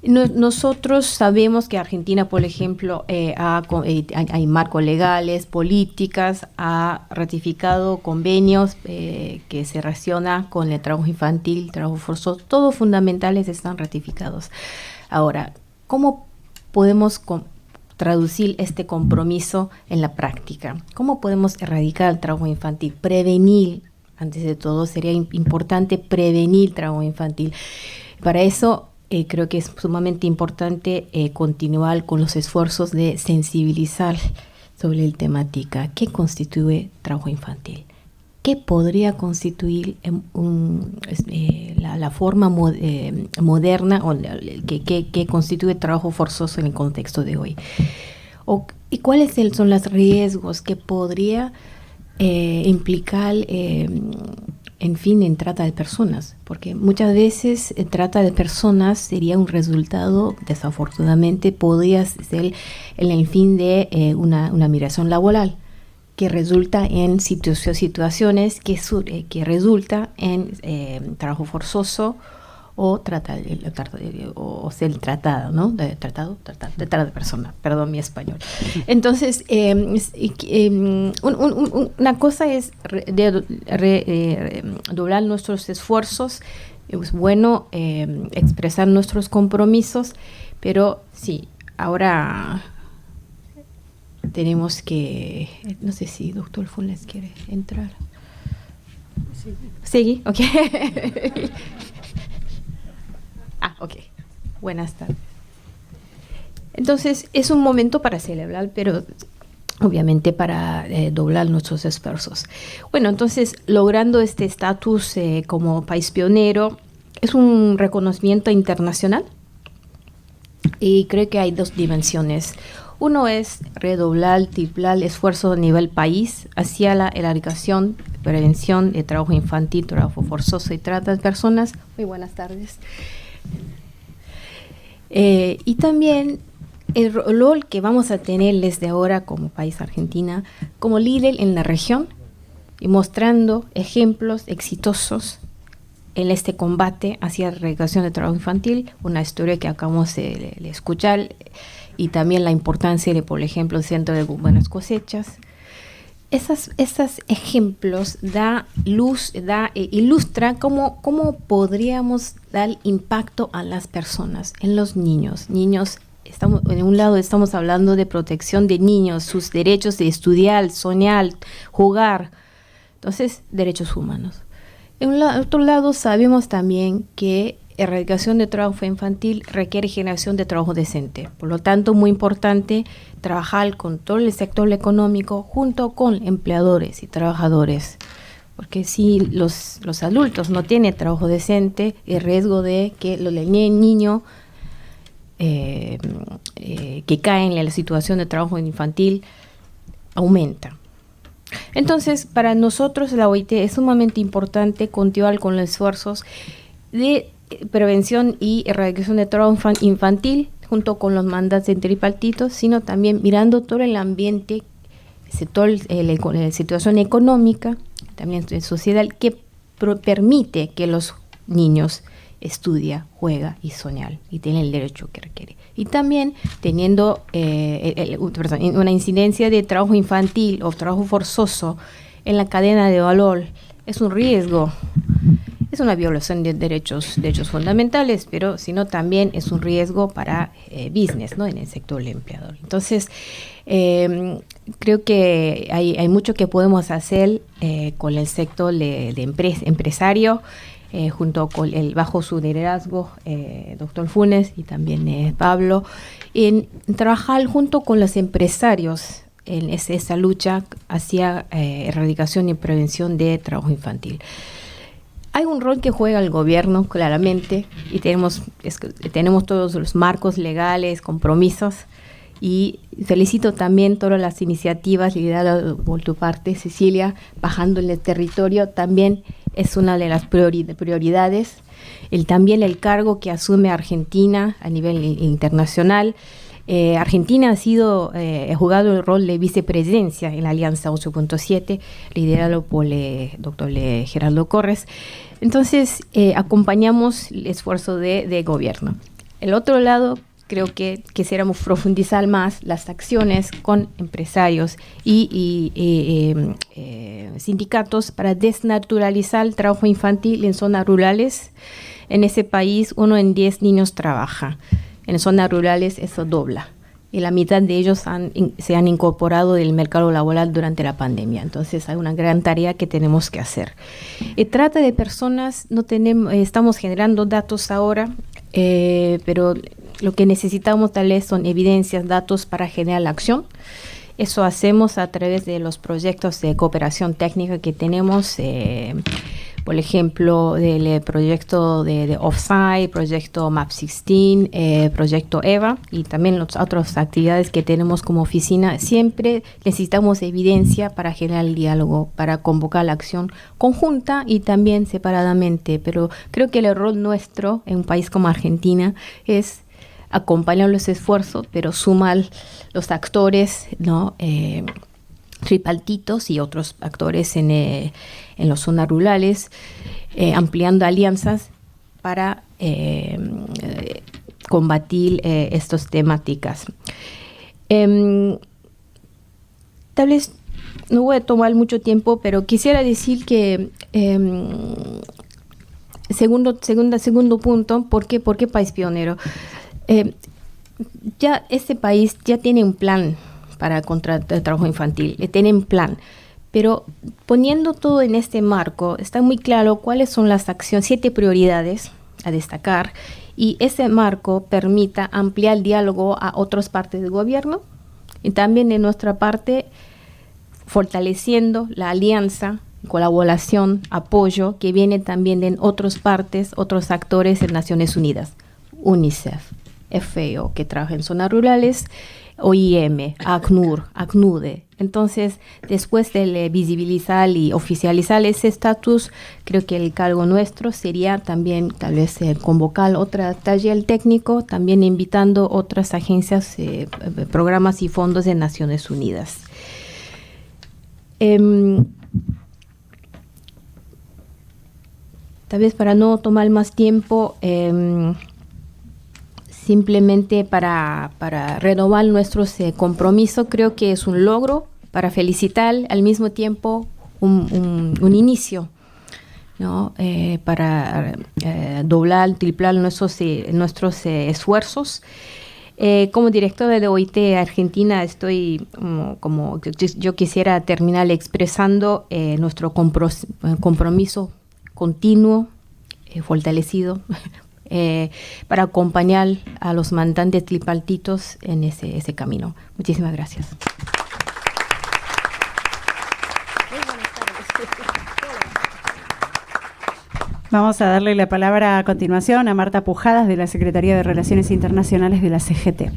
[SPEAKER 17] Nosotros sabemos que Argentina, por ejemplo, hay marcos legales, políticas, ha ratificado convenios que se relacionan con el trabajo infantil, trabajo forzoso, todos fundamentales están ratificados. Ahora, ¿cómo podemos traducir este compromiso en la práctica? ¿Cómo podemos erradicar el trabajo infantil? Prevenir, antes de todo, sería importante prevenir el trabajo infantil. Para eso, creo que es sumamente importante continuar con los esfuerzos de sensibilizar sobre la temática. ¿Qué constituye trabajo infantil? ¿Qué podría constituir la forma moderna o que constituye trabajo forzoso en el contexto de hoy? ¿Y cuáles son los riesgos que podría implicar en trata de personas? Porque muchas veces trata de personas sería un resultado, desafortunadamente, podría ser el fin de una migración laboral, que resulta en situaciones que resulta en trabajo forzoso o ser tratado, ¿no? Tratar de persona, perdón mi español. Entonces, una cosa es doblar nuestros esfuerzos, es bueno expresar nuestros compromisos, pero sí, ahora tenemos que, no sé si doctor Funes quiere entrar. Sí, ok. Ok. Buenas tardes. Entonces, es un momento para celebrar, pero obviamente para doblar nuestros esfuerzos. Bueno, entonces, logrando este estatus como país pionero, es un reconocimiento internacional y creo que hay dos dimensiones. Uno es redoblar, triplar el esfuerzo a nivel país hacia la erradicación, prevención de trabajo infantil, trabajo forzoso y trata de personas. Muy buenas tardes. Y también el rol que vamos a tener desde ahora como país Argentina, como líder en la región y mostrando ejemplos exitosos en este combate hacia la erradicación del trabajo infantil, una historia que acabamos de escuchar, y también la importancia de, por ejemplo, el Centro de Buenas Cosechas. Esos ejemplos ilustran cómo podríamos dar impacto a las personas, en los niños. En un lado estamos hablando de protección de niños, sus derechos de estudiar, soñar, jugar. Entonces, derechos humanos. En otro lado, sabemos también que erradicación de trabajo infantil requiere generación de trabajo decente. Por lo tanto, muy importante trabajar con todo el sector económico junto con empleadores y trabajadores. Porque si los adultos no tienen trabajo decente, el riesgo de que el niño que cae en la situación de trabajo infantil aumenta. Entonces, para nosotros la OIT es sumamente importante continuar con los esfuerzos de prevención y erradicación de trabajo infantil junto con los mandatos tripartitos, sino también mirando todo el ambiente, la situación económica, también social, que permite que los niños estudien, jueguen y sueñan y tienen el derecho que requiere. Y también teniendo una incidencia de trabajo infantil o trabajo forzoso en la cadena de valor, es un riesgo. Es una violación de derechos fundamentales, pero sino también es un riesgo para business, ¿no? En el sector del empleador. Entonces, creo que hay mucho que podemos hacer con el sector de empresario, junto con bajo su liderazgo, doctor Funes y también Pablo, en trabajar junto con los empresarios en esa lucha hacia erradicación y prevención de trabajo infantil. Hay un rol que juega el gobierno, claramente, y tenemos todos los marcos legales, compromisos, y felicito también todas las iniciativas lideradas por tu parte, Cecilia, bajando en el territorio, también es una de las prioridades. También el cargo que asume Argentina a nivel internacional. Argentina ha jugado el rol de vicepresidencia en la Alianza 8.7, liderado por el doctor Gerardo Corres. Entonces, acompañamos el esfuerzo de gobierno. El otro lado, creo que quisiéramos profundizar más las acciones con empresarios y sindicatos para desnaturalizar el trabajo infantil en zonas rurales. En ese país, 1 en 10 niños trabaja. En zonas rurales eso dobla. Y la mitad de ellos se han incorporado del mercado laboral durante la pandemia. Entonces hay una gran tarea que tenemos que hacer. Trata de personas, estamos generando datos ahora, pero lo que necesitamos tal vez son evidencias, datos para generar la acción. Eso hacemos a través de los proyectos de cooperación técnica que tenemos, por ejemplo, del proyecto de Offsite, proyecto MAP16, proyecto EVA y también las otras actividades que tenemos como oficina. Siempre necesitamos evidencia para generar el diálogo, para convocar la acción conjunta y también separadamente. Pero creo que el rol nuestro en un país como Argentina es acompañar los esfuerzos, pero sumar los actores, ¿no? Tripartitos y otros actores en las zonas rurales, ampliando alianzas para combatir estas temáticas. Tal vez no voy a tomar mucho tiempo, pero quisiera decir que segundo punto, ¿por qué país pionero? Ya este país ya tiene un plan para contra el trabajo infantil, tienen plan, pero poniendo todo en este marco, está muy claro cuáles son las acciones, 7 prioridades a destacar, y ese marco permita ampliar el diálogo a otras partes del gobierno, y también de nuestra parte, fortaleciendo la alianza, colaboración, apoyo que viene también de otras partes, otros actores de Naciones Unidas, UNICEF, FAO, que trabaja en zonas rurales, OIM, ACNUR, ACNUDE. Entonces, después de visibilizar y oficializar ese estatus, creo que el cargo nuestro sería también tal vez convocar otro taller técnico, también invitando otras agencias, programas y fondos de Naciones Unidas. Tal vez para no tomar más tiempo, simplemente para renovar nuestros compromisos, creo que es un logro para felicitar, al mismo tiempo un inicio, ¿no? Para doblar, triplar nuestros esfuerzos. Como directora de OIT Argentina, estoy como yo quisiera terminar expresando nuestro compromiso continuo, fortalecido, para acompañar a los mandantes tripartitos en ese camino. Muchísimas gracias.
[SPEAKER 1] Vamos a darle la palabra a continuación a Marta Pujadas, de la Secretaría de Relaciones Internacionales de la CGT.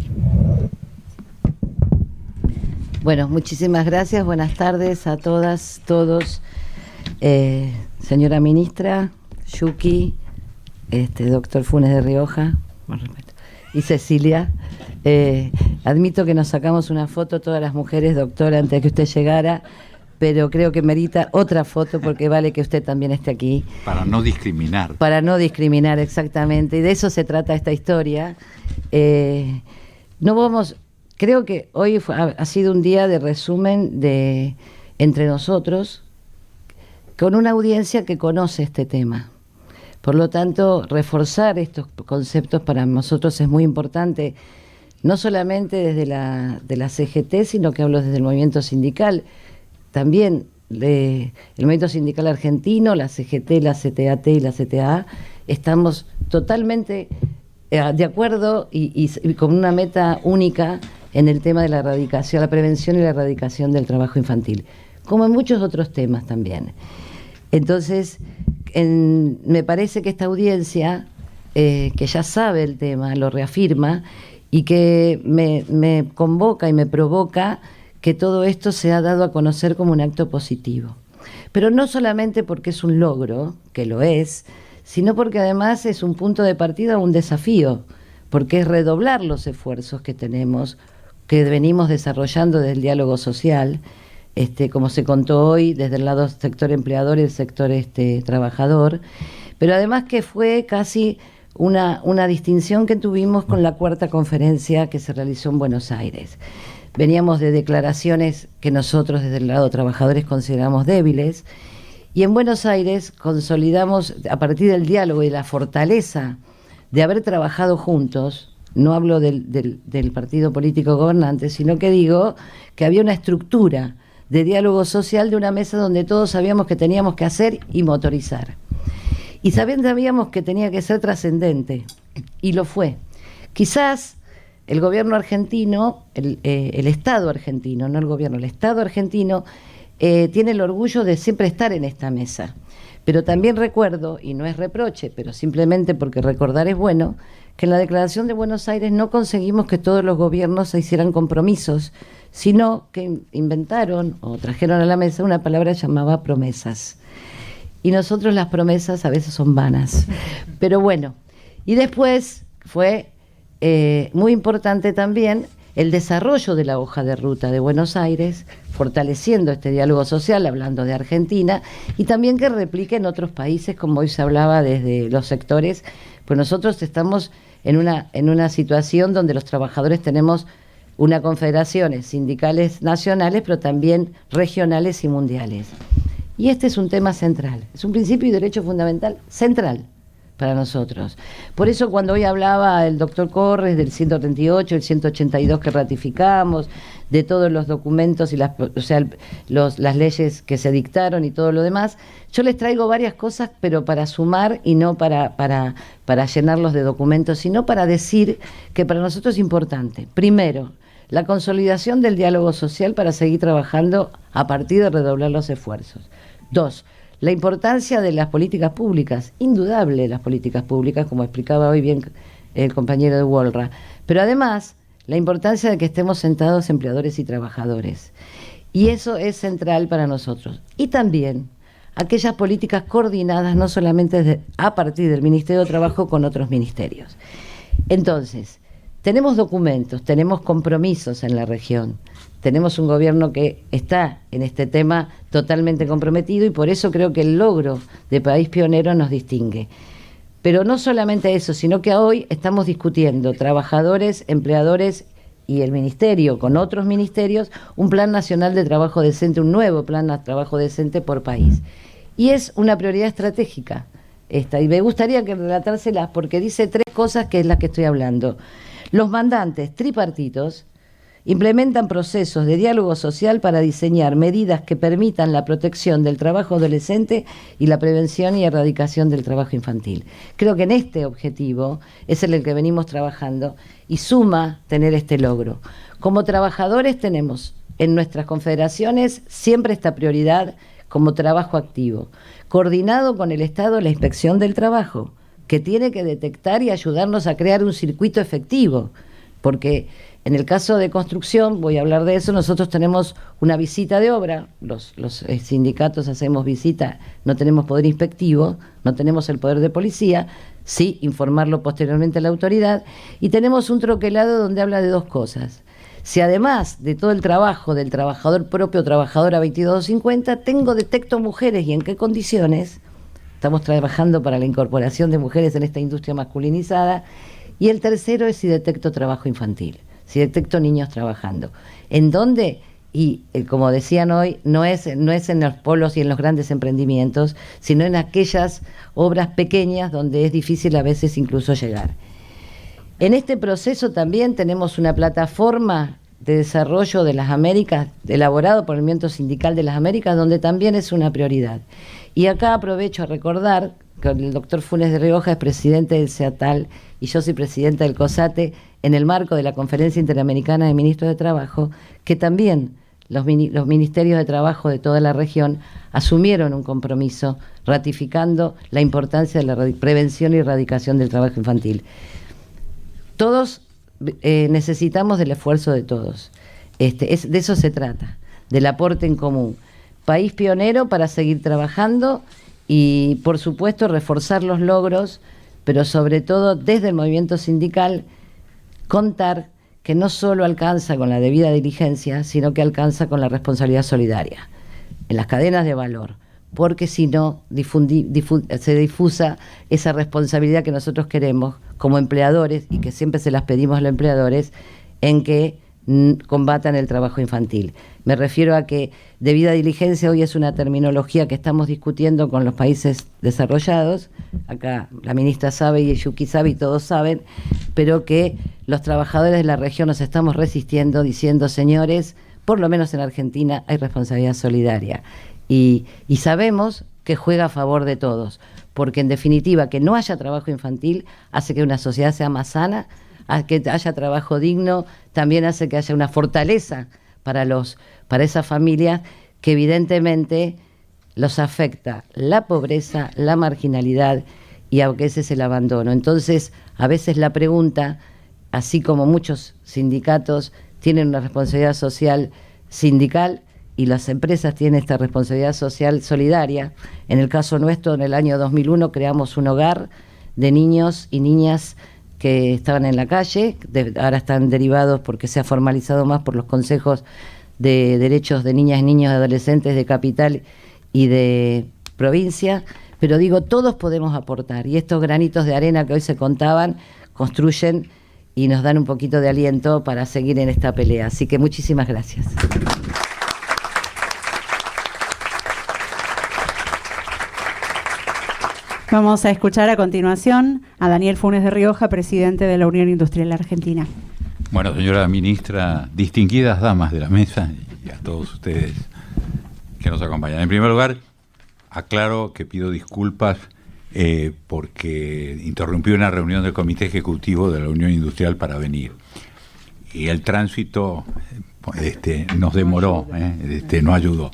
[SPEAKER 18] Bueno, muchísimas gracias. Buenas tardes a todas, todos. Señora ministra, Yuki, doctor Funes de Rioja, con respeto, y Cecilia. Admito que nos sacamos una foto todas las mujeres, doctora, antes de que usted llegara, pero creo que merita otra foto porque vale que usted también esté aquí.
[SPEAKER 19] Para no discriminar.
[SPEAKER 18] Para no discriminar, exactamente. Y de eso se trata esta historia. Creo que hoy ha sido un día de resumen de entre nosotros, con una audiencia que conoce este tema. Por lo tanto, reforzar estos conceptos para nosotros es muy importante, no solamente desde de la CGT, sino que hablo desde el movimiento sindical. También el movimiento sindical argentino, la CGT, la CTAT y la CTA, estamos totalmente de acuerdo y con una meta única en el tema de la erradicación, la prevención y la erradicación del trabajo infantil, como en muchos otros temas también. Entonces, me parece que esta audiencia, que ya sabe el tema, lo reafirma y que me convoca y me provoca que todo esto se ha dado a conocer como un acto positivo. Pero no solamente porque es un logro, que lo es, sino porque además es un punto de partida, un desafío, porque es redoblar los esfuerzos que tenemos, que venimos desarrollando desde el diálogo social, como se contó hoy, desde el lado sector empleador y el sector trabajador, pero además que fue casi una distinción que tuvimos con la 4ª conferencia que se realizó en Buenos Aires. Veníamos de declaraciones que nosotros desde el lado trabajadores consideramos débiles, y en Buenos Aires consolidamos, a partir del diálogo y de la fortaleza de haber trabajado juntos, no hablo del partido político gobernante, sino que digo que había una estructura de diálogo social, de una mesa donde todos sabíamos que teníamos que hacer y motorizar. Y sabíamos que tenía que ser trascendente, y lo fue. Quizás el gobierno argentino, el Estado argentino, no el gobierno, el Estado argentino tiene el orgullo de siempre estar en esta mesa. Pero también recuerdo, y no es reproche, pero simplemente porque recordar es bueno, que en la Declaración de Buenos Aires no conseguimos que todos los gobiernos se hicieran compromisos, sino que inventaron o trajeron a la mesa una palabra llamada promesas. Y nosotros las promesas a veces son vanas. Pero bueno, y después fue muy importante también el desarrollo de la hoja de ruta de Buenos Aires, fortaleciendo este diálogo social, hablando de Argentina, y también que replique en otros países, como hoy se hablaba desde los sectores, pues nosotros estamos en una situación donde los trabajadores tenemos una confederaciones sindicales nacionales, pero también regionales y mundiales. Y este es un tema central, es un principio y derecho fundamental central para nosotros. Por eso cuando hoy hablaba el doctor Corres del 138, el 182 que ratificamos, de todos los documentos y las leyes que se dictaron y todo lo demás, yo les traigo varias cosas, pero para sumar y no para llenarlos de documentos, sino para decir que para nosotros es importante. Primero, la consolidación del diálogo social para seguir trabajando a partir de redoblar los esfuerzos. 2, la importancia de las políticas públicas, indudable las políticas públicas, como explicaba hoy bien el compañero de Walra, pero además la importancia de que estemos sentados empleadores y trabajadores. Y eso es central para nosotros. Y también aquellas políticas coordinadas, no solamente a partir del Ministerio de Trabajo con otros ministerios. Entonces, tenemos documentos, tenemos compromisos en la región, tenemos un gobierno que está en este tema totalmente comprometido y por eso creo que el logro de País Pionero nos distingue. Pero no solamente eso, sino que hoy estamos discutiendo trabajadores, empleadores y el ministerio con otros ministerios, un plan nacional de trabajo decente, un nuevo plan de trabajo decente por país. Y es una prioridad estratégica esta, y me gustaría que relatárselas porque dice 3 cosas que es las que estoy hablando. Los mandantes tripartitos implementan procesos de diálogo social para diseñar medidas que permitan la protección del trabajo adolescente y la prevención y erradicación del trabajo infantil. Creo que en este objetivo es en el que venimos trabajando y suma tener este logro. Como trabajadores tenemos en nuestras confederaciones siempre esta prioridad como trabajo activo, coordinado con el Estado la inspección del trabajo, que tiene que detectar y ayudarnos a crear un circuito efectivo, porque en el caso de construcción, voy a hablar de eso, nosotros tenemos una visita de obra, los sindicatos hacemos visita, no tenemos poder inspectivo, no tenemos el poder de policía, sí informarlo posteriormente a la autoridad, y tenemos un troquelado donde habla de 2 cosas. Si además de todo el trabajo del trabajador propio, trabajadora 2250, detecto mujeres y en qué condiciones, estamos trabajando para la incorporación de mujeres en esta industria masculinizada, y el tercero es si detecto trabajo infantil. Si detecto niños trabajando. ¿En dónde? Y como decían hoy, no es en los polos y en los grandes emprendimientos, sino en aquellas obras pequeñas donde es difícil a veces incluso llegar. En este proceso también tenemos una plataforma de desarrollo de las Américas, elaborado por el Movimiento Sindical de las Américas, donde también es una prioridad. Y acá aprovecho a recordar que el doctor Funes de Rioja es presidente del CEATAL y yo soy presidenta del COSATE, en el marco de la Conferencia Interamericana de Ministros de Trabajo, que también los ministerios de trabajo de toda la región asumieron un compromiso ratificando la importancia de la prevención y erradicación del trabajo infantil. Todos necesitamos del esfuerzo de todos. De eso se trata, del aporte en común. País pionero para seguir trabajando y, por supuesto, reforzar los logros, pero sobre todo desde el movimiento sindical, contar que no solo alcanza con la debida diligencia, sino que alcanza con la responsabilidad solidaria en las cadenas de valor, porque si no se difusa esa responsabilidad que nosotros queremos como empleadores y que siempre se las pedimos a los empleadores en que combatan el trabajo infantil. Me refiero a que debida diligencia hoy es una terminología que estamos discutiendo con los países desarrollados, acá la ministra sabe y Yuki sabe y todos saben, pero que los trabajadores de la región nos estamos resistiendo diciendo, señores, por lo menos en Argentina hay responsabilidad solidaria y sabemos que juega a favor de todos, porque en definitiva que no haya trabajo infantil hace que una sociedad sea más sana, a que haya trabajo digno, también hace que haya una fortaleza para esas familias que evidentemente los afecta la pobreza, la marginalidad y a veces el abandono. Entonces, a veces la pregunta, así como muchos sindicatos tienen una responsabilidad social sindical y las empresas tienen esta responsabilidad social solidaria, en el caso nuestro, en el año 2001 creamos un hogar de niños y niñas que estaban en la calle, ahora están derivados porque se ha formalizado más por los consejos de derechos de niñas, niños y adolescentes de capital y de provincia, pero digo, todos podemos aportar, y estos granitos de arena que hoy se contaban construyen y nos dan un poquito de aliento para seguir en esta pelea. Así que muchísimas gracias.
[SPEAKER 1] Vamos a escuchar a continuación a Daniel Funes de Rioja, presidente de la Unión Industrial Argentina.
[SPEAKER 19] Bueno, señora ministra, distinguidas damas de la mesa y a todos ustedes que nos acompañan. En primer lugar, aclaro que pido disculpas porque interrumpí una reunión del Comité Ejecutivo de la Unión Industrial para venir. Y el tránsito nos demoró, no ayudó.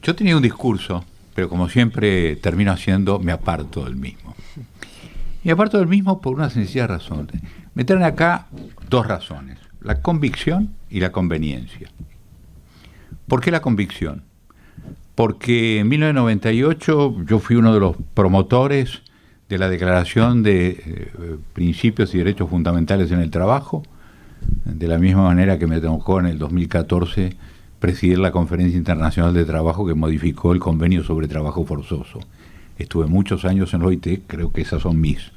[SPEAKER 19] Yo tenía un discurso, pero como siempre termino haciendo, me aparto del mismo. Me aparto del mismo por una sencilla razón. Me traen acá dos razones, la convicción y la conveniencia. ¿Por qué la convicción? Porque en 1998 yo fui uno de los promotores de la Declaración de Principios y Derechos Fundamentales en el Trabajo, de la misma manera que me tocó en el 2014 presidir la Conferencia Internacional de Trabajo que modificó el Convenio sobre Trabajo Forzoso. Estuve muchos años en la OIT, creo que esas son mis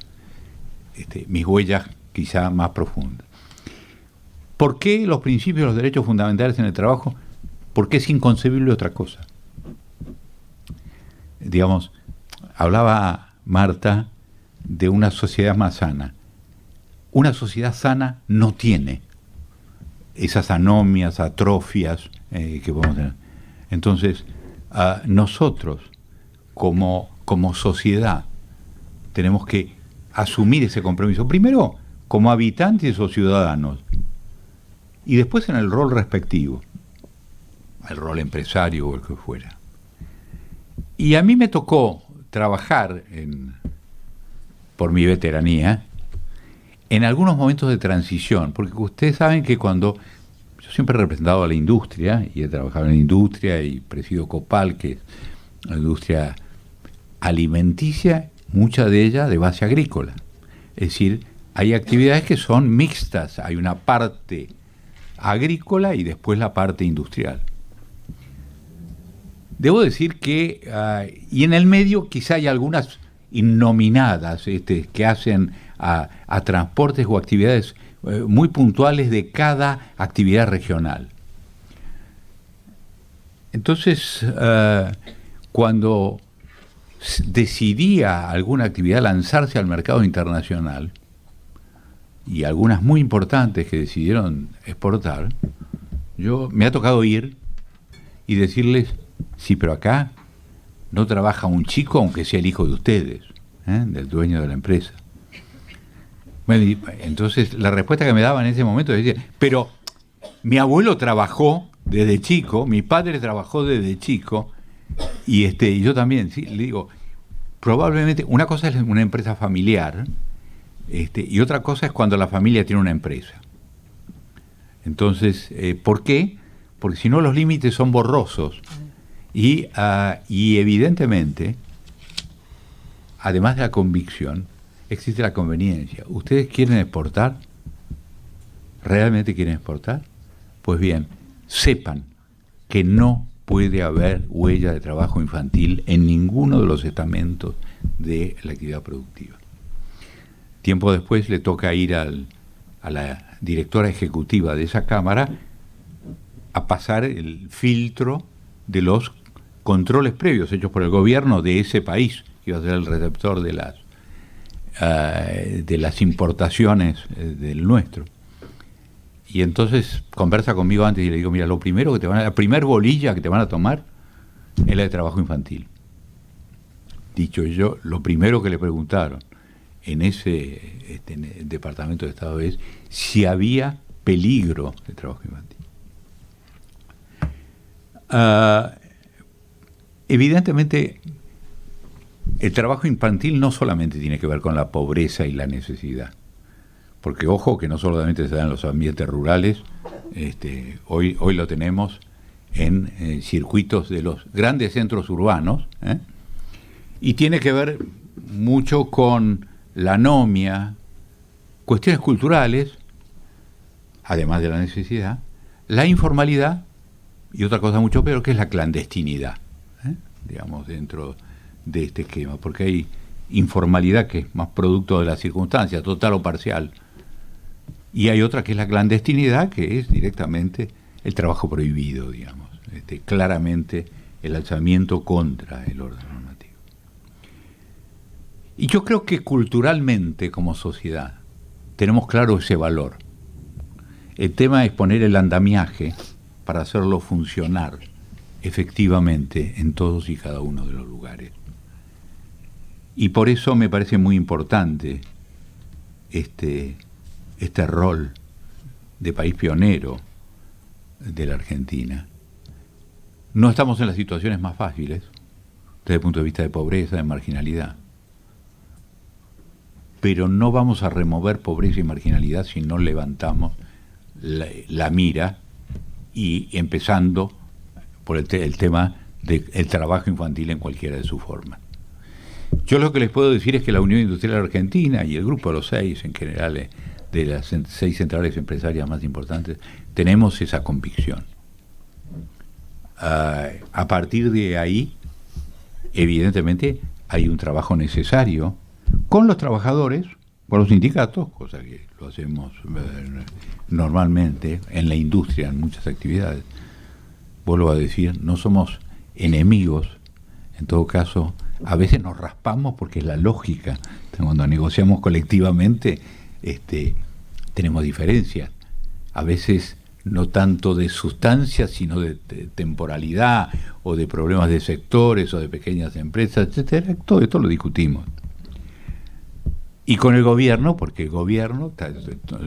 [SPEAKER 19] huellas quizá más profundas. ¿Por qué los principios y los derechos fundamentales en el trabajo? Porque es inconcebible otra cosa. Digamos, hablaba Marta de una sociedad más sana. Una sociedad sana no tiene esas anomias, atrofias que podemos tener. Entonces, nosotros como sociedad tenemos que asumir ese compromiso, primero como habitantes o ciudadanos, y después en el rol respectivo, el rol empresario o el que fuera. Y a mí me tocó trabajar, por mi veteranía, en algunos momentos de transición, porque ustedes saben que cuando yo siempre he representado a la industria, y he trabajado en la industria, y presido Copal, que es la industria alimenticia, mucha de ella de base agrícola. Es decir, hay actividades que son mixtas, hay una parte agrícola y después la parte industrial. Debo decir que, y en el medio quizá hay algunas innominadas que hacen a transportes o actividades muy puntuales de cada actividad regional. Entonces, cuando decidía alguna actividad lanzarse al mercado internacional, y algunas muy importantes que decidieron exportar, me ha tocado ir y decirles, sí, pero acá no trabaja un chico aunque sea el hijo de ustedes, del dueño de la empresa. Bueno, entonces la respuesta que me daba en ese momento decía, pero mi abuelo trabajó desde chico, mi padre trabajó desde chico, y yo también, sí, le digo, probablemente una cosa es una empresa familiar, y otra cosa es cuando la familia tiene una empresa. Entonces, ¿por qué? Porque si no los límites son borrosos. Y evidentemente, además de la convicción, existe la conveniencia. ¿Ustedes quieren exportar? ¿Realmente quieren exportar? Pues bien, sepan que no puede haber huella de trabajo infantil en ninguno de los estamentos de la actividad productiva. Tiempo después le toca ir a la directora ejecutiva de esa Cámara a pasar el filtro de los controles previos hechos por el gobierno de ese país, que iba a ser el receptor de las importaciones del nuestro. Y entonces conversa conmigo antes y le digo, mira, lo primero que la primer bolilla que te van a tomar es la de trabajo infantil. Dicho yo, lo primero que le preguntaron en ese en el Departamento de Estado es si había peligro de trabajo infantil. Evidentemente, el trabajo infantil no solamente tiene que ver con la pobreza y la necesidad, porque ojo que no solamente se da en los ambientes rurales, hoy lo tenemos en circuitos de los grandes centros urbanos, y tiene que ver mucho con la anomia, cuestiones culturales, además de la necesidad, la informalidad y otra cosa mucho peor, que es la clandestinidad, digamos, dentro de este esquema, porque hay informalidad que es más producto de la circunstancia, total o parcial, y hay otra que es la clandestinidad, que es directamente el trabajo prohibido, digamos, claramente el alzamiento contra el orden normativo. Y yo creo que culturalmente, como sociedad, tenemos claro ese valor. El tema es poner el andamiaje para hacerlo funcionar efectivamente en todos y cada uno de los lugares. Y por eso me parece muy importante este rol de país pionero de la Argentina. No estamos en las situaciones más fáciles desde el punto de vista de pobreza, de marginalidad, pero no vamos a remover pobreza y marginalidad si no levantamos la mira, y empezando por el tema del trabajo infantil en cualquiera de sus formas. Yo lo que les puedo decir es que la Unión Industrial Argentina y el Grupo de los 6 en general, de las 6 centrales empresarias más importantes, tenemos esa convicción. A partir de ahí, evidentemente, hay un trabajo necesario con los trabajadores, con los sindicatos, cosa que lo hacemos normalmente en la industria, en muchas actividades. Vuelvo a decir, no somos enemigos, en todo caso, a veces nos raspamos porque es la lógica. Cuando negociamos colectivamente, tenemos diferencias. A veces no tanto de sustancia, sino de temporalidad, o de problemas de sectores, o de pequeñas empresas, etcétera. Todo esto lo discutimos. Y con el gobierno, porque el gobierno,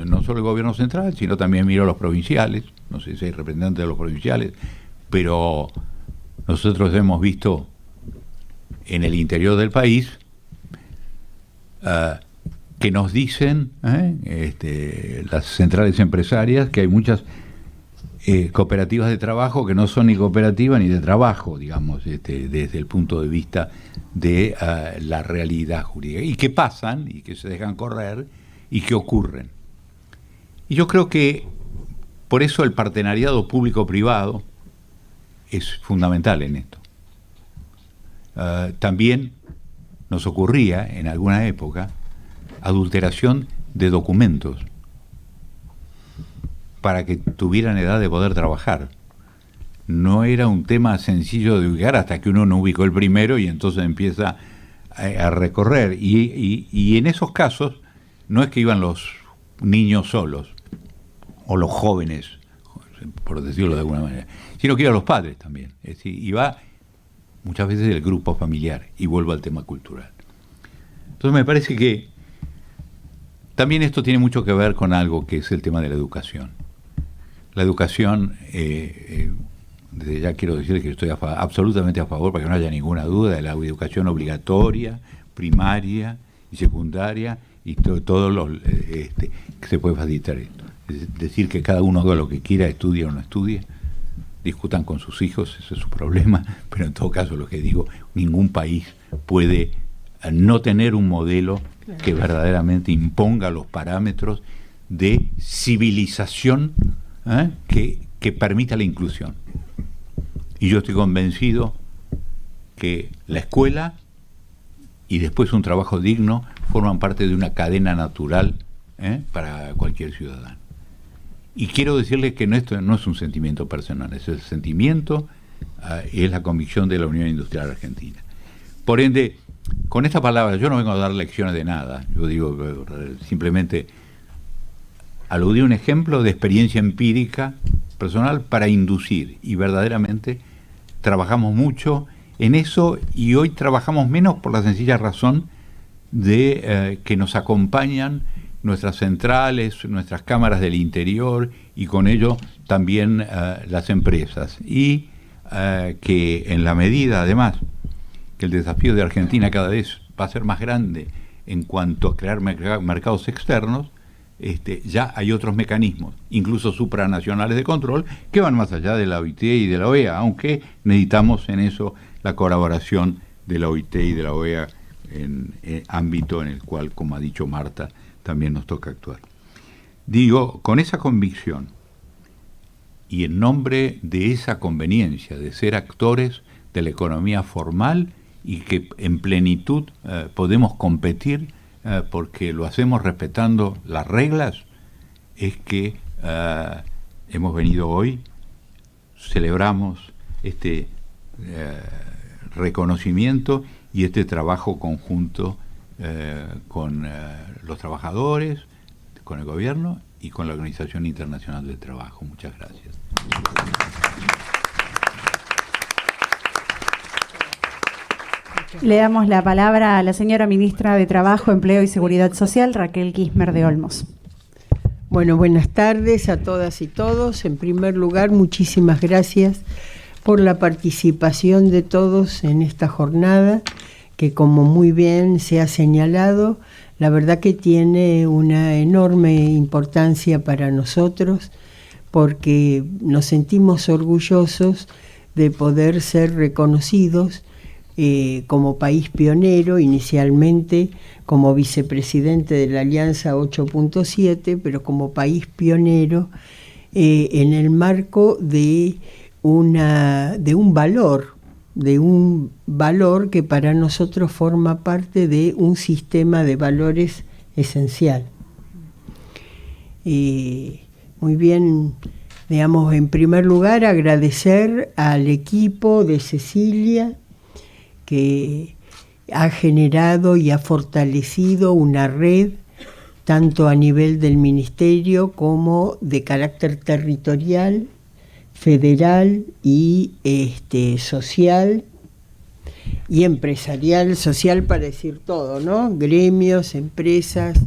[SPEAKER 19] no solo el gobierno central, sino también miro a los provinciales, no sé si hay representantes de los provinciales, pero nosotros hemos visto en el interior del país que nos dicen las centrales empresarias que hay muchas cooperativas de trabajo que no son ni cooperativas ni de trabajo, digamos, desde el punto de vista de la realidad jurídica, y que pasan y que se dejan correr y que ocurren. Y yo creo que por eso el partenariado público-privado es fundamental en esto. También nos ocurría en alguna época adulteración de documentos para que tuvieran edad de poder trabajar. No era un tema sencillo de ubicar hasta que uno no ubicó el primero y entonces empieza a recorrer. Y en esos casos no es que iban los niños solos o los jóvenes, por decirlo de alguna manera, sino que iban los padres también. Es decir, iba muchas veces el grupo familiar, y vuelvo al tema cultural. Entonces me parece que también esto tiene mucho que ver con algo que es el tema de la educación. La educación, desde ya quiero decir que estoy absolutamente a favor, para que no haya ninguna duda, de la educación obligatoria, primaria y secundaria, y todo lo que se puede facilitar esto. Es decir, que cada uno haga lo que quiera, estudie o no estudie, discutan con sus hijos, ese es su problema, pero en todo caso, lo que digo, ningún país puede no tener un modelo que verdaderamente imponga los parámetros de civilización que permita la inclusión. Y yo estoy convencido que la escuela y después un trabajo digno forman parte de una cadena natural para cualquier ciudadano. Y quiero decirles que esto no es un sentimiento personal, es el sentimiento y es la convicción de la Unión Industrial Argentina. Por ende, con esta palabra yo no vengo a dar lecciones de nada, yo digo simplemente aludí un ejemplo de experiencia empírica personal para inducir, y verdaderamente trabajamos mucho en eso, y hoy trabajamos menos por la sencilla razón de que nos acompañan nuestras centrales, nuestras cámaras del interior, y con ello también las empresas, y que en la medida además que el desafío de Argentina cada vez va a ser más grande en cuanto a crear mercados externos, ya hay otros mecanismos, incluso supranacionales de control, que van más allá de la OIT y de la OEA, aunque necesitamos en eso la colaboración de la OIT y de la OEA ámbito en el cual, como ha dicho Marta, también nos toca actuar. Digo, con esa convicción y en nombre de esa conveniencia de ser actores de la economía formal y que en plenitud podemos competir porque lo hacemos respetando las reglas, es que hemos venido hoy, celebramos este reconocimiento y este trabajo conjunto con los trabajadores, con el gobierno y con la Organización Internacional del Trabajo. Muchas gracias.
[SPEAKER 1] Le damos la palabra a la señora ministra de Trabajo, Empleo y Seguridad Social, Raquel Kismer de Olmos.
[SPEAKER 20] Bueno, buenas tardes a todas y todos. En primer lugar, muchísimas gracias por la participación de todos en esta jornada, que como muy bien se ha señalado, la verdad que tiene una enorme importancia para nosotros, porque nos sentimos orgullosos de poder ser reconocidos como país pionero, inicialmente como vicepresidente de la Alianza 8.7, pero como país pionero en el marco de un valor que para nosotros forma parte de un sistema de valores esencial. Muy bien, digamos, en primer lugar agradecer al equipo de Cecilia, que ha generado y ha fortalecido una red tanto a nivel del Ministerio como de carácter territorial, federal y social y empresarial, social para decir todo, ¿no? Gremios, empresas,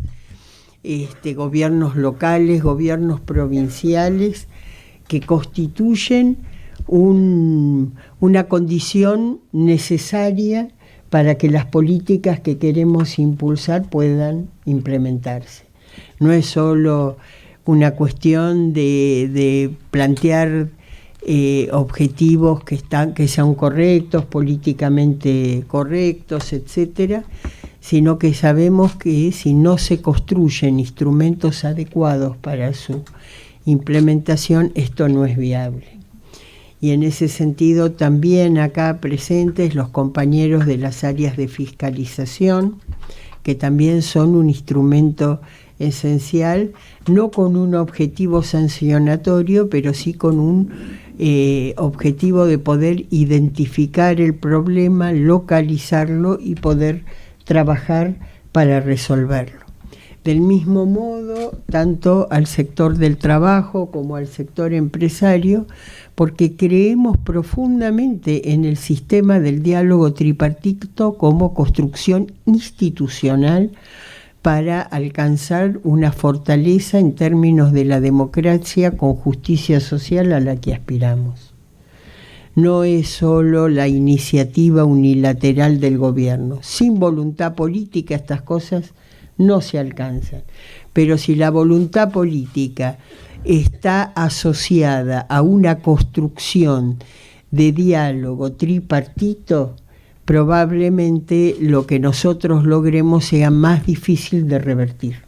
[SPEAKER 20] gobiernos locales, gobiernos provinciales, que constituyen una condición necesaria para que las políticas que queremos impulsar puedan implementarse. No es solo una cuestión de plantear objetivos que sean correctos, políticamente correctos, etcétera, sino que sabemos que si no se construyen instrumentos adecuados para su implementación, esto no es viable. Y en ese sentido también acá presentes los compañeros de las áreas de fiscalización, que también son un instrumento esencial, no con un objetivo sancionatorio, pero sí con un objetivo de poder identificar el problema, localizarlo y poder trabajar para resolverlo. Del mismo modo, tanto al sector del trabajo como al sector empresario, porque creemos profundamente en el sistema del diálogo tripartito como construcción institucional para alcanzar una fortaleza en términos de la democracia con justicia social a la que aspiramos. No es solo la iniciativa unilateral del gobierno. Sin voluntad política estas cosas no se alcanzan. Pero si la voluntad política está asociada a una construcción de diálogo tripartito, probablemente lo que nosotros logremos sea más difícil de revertir,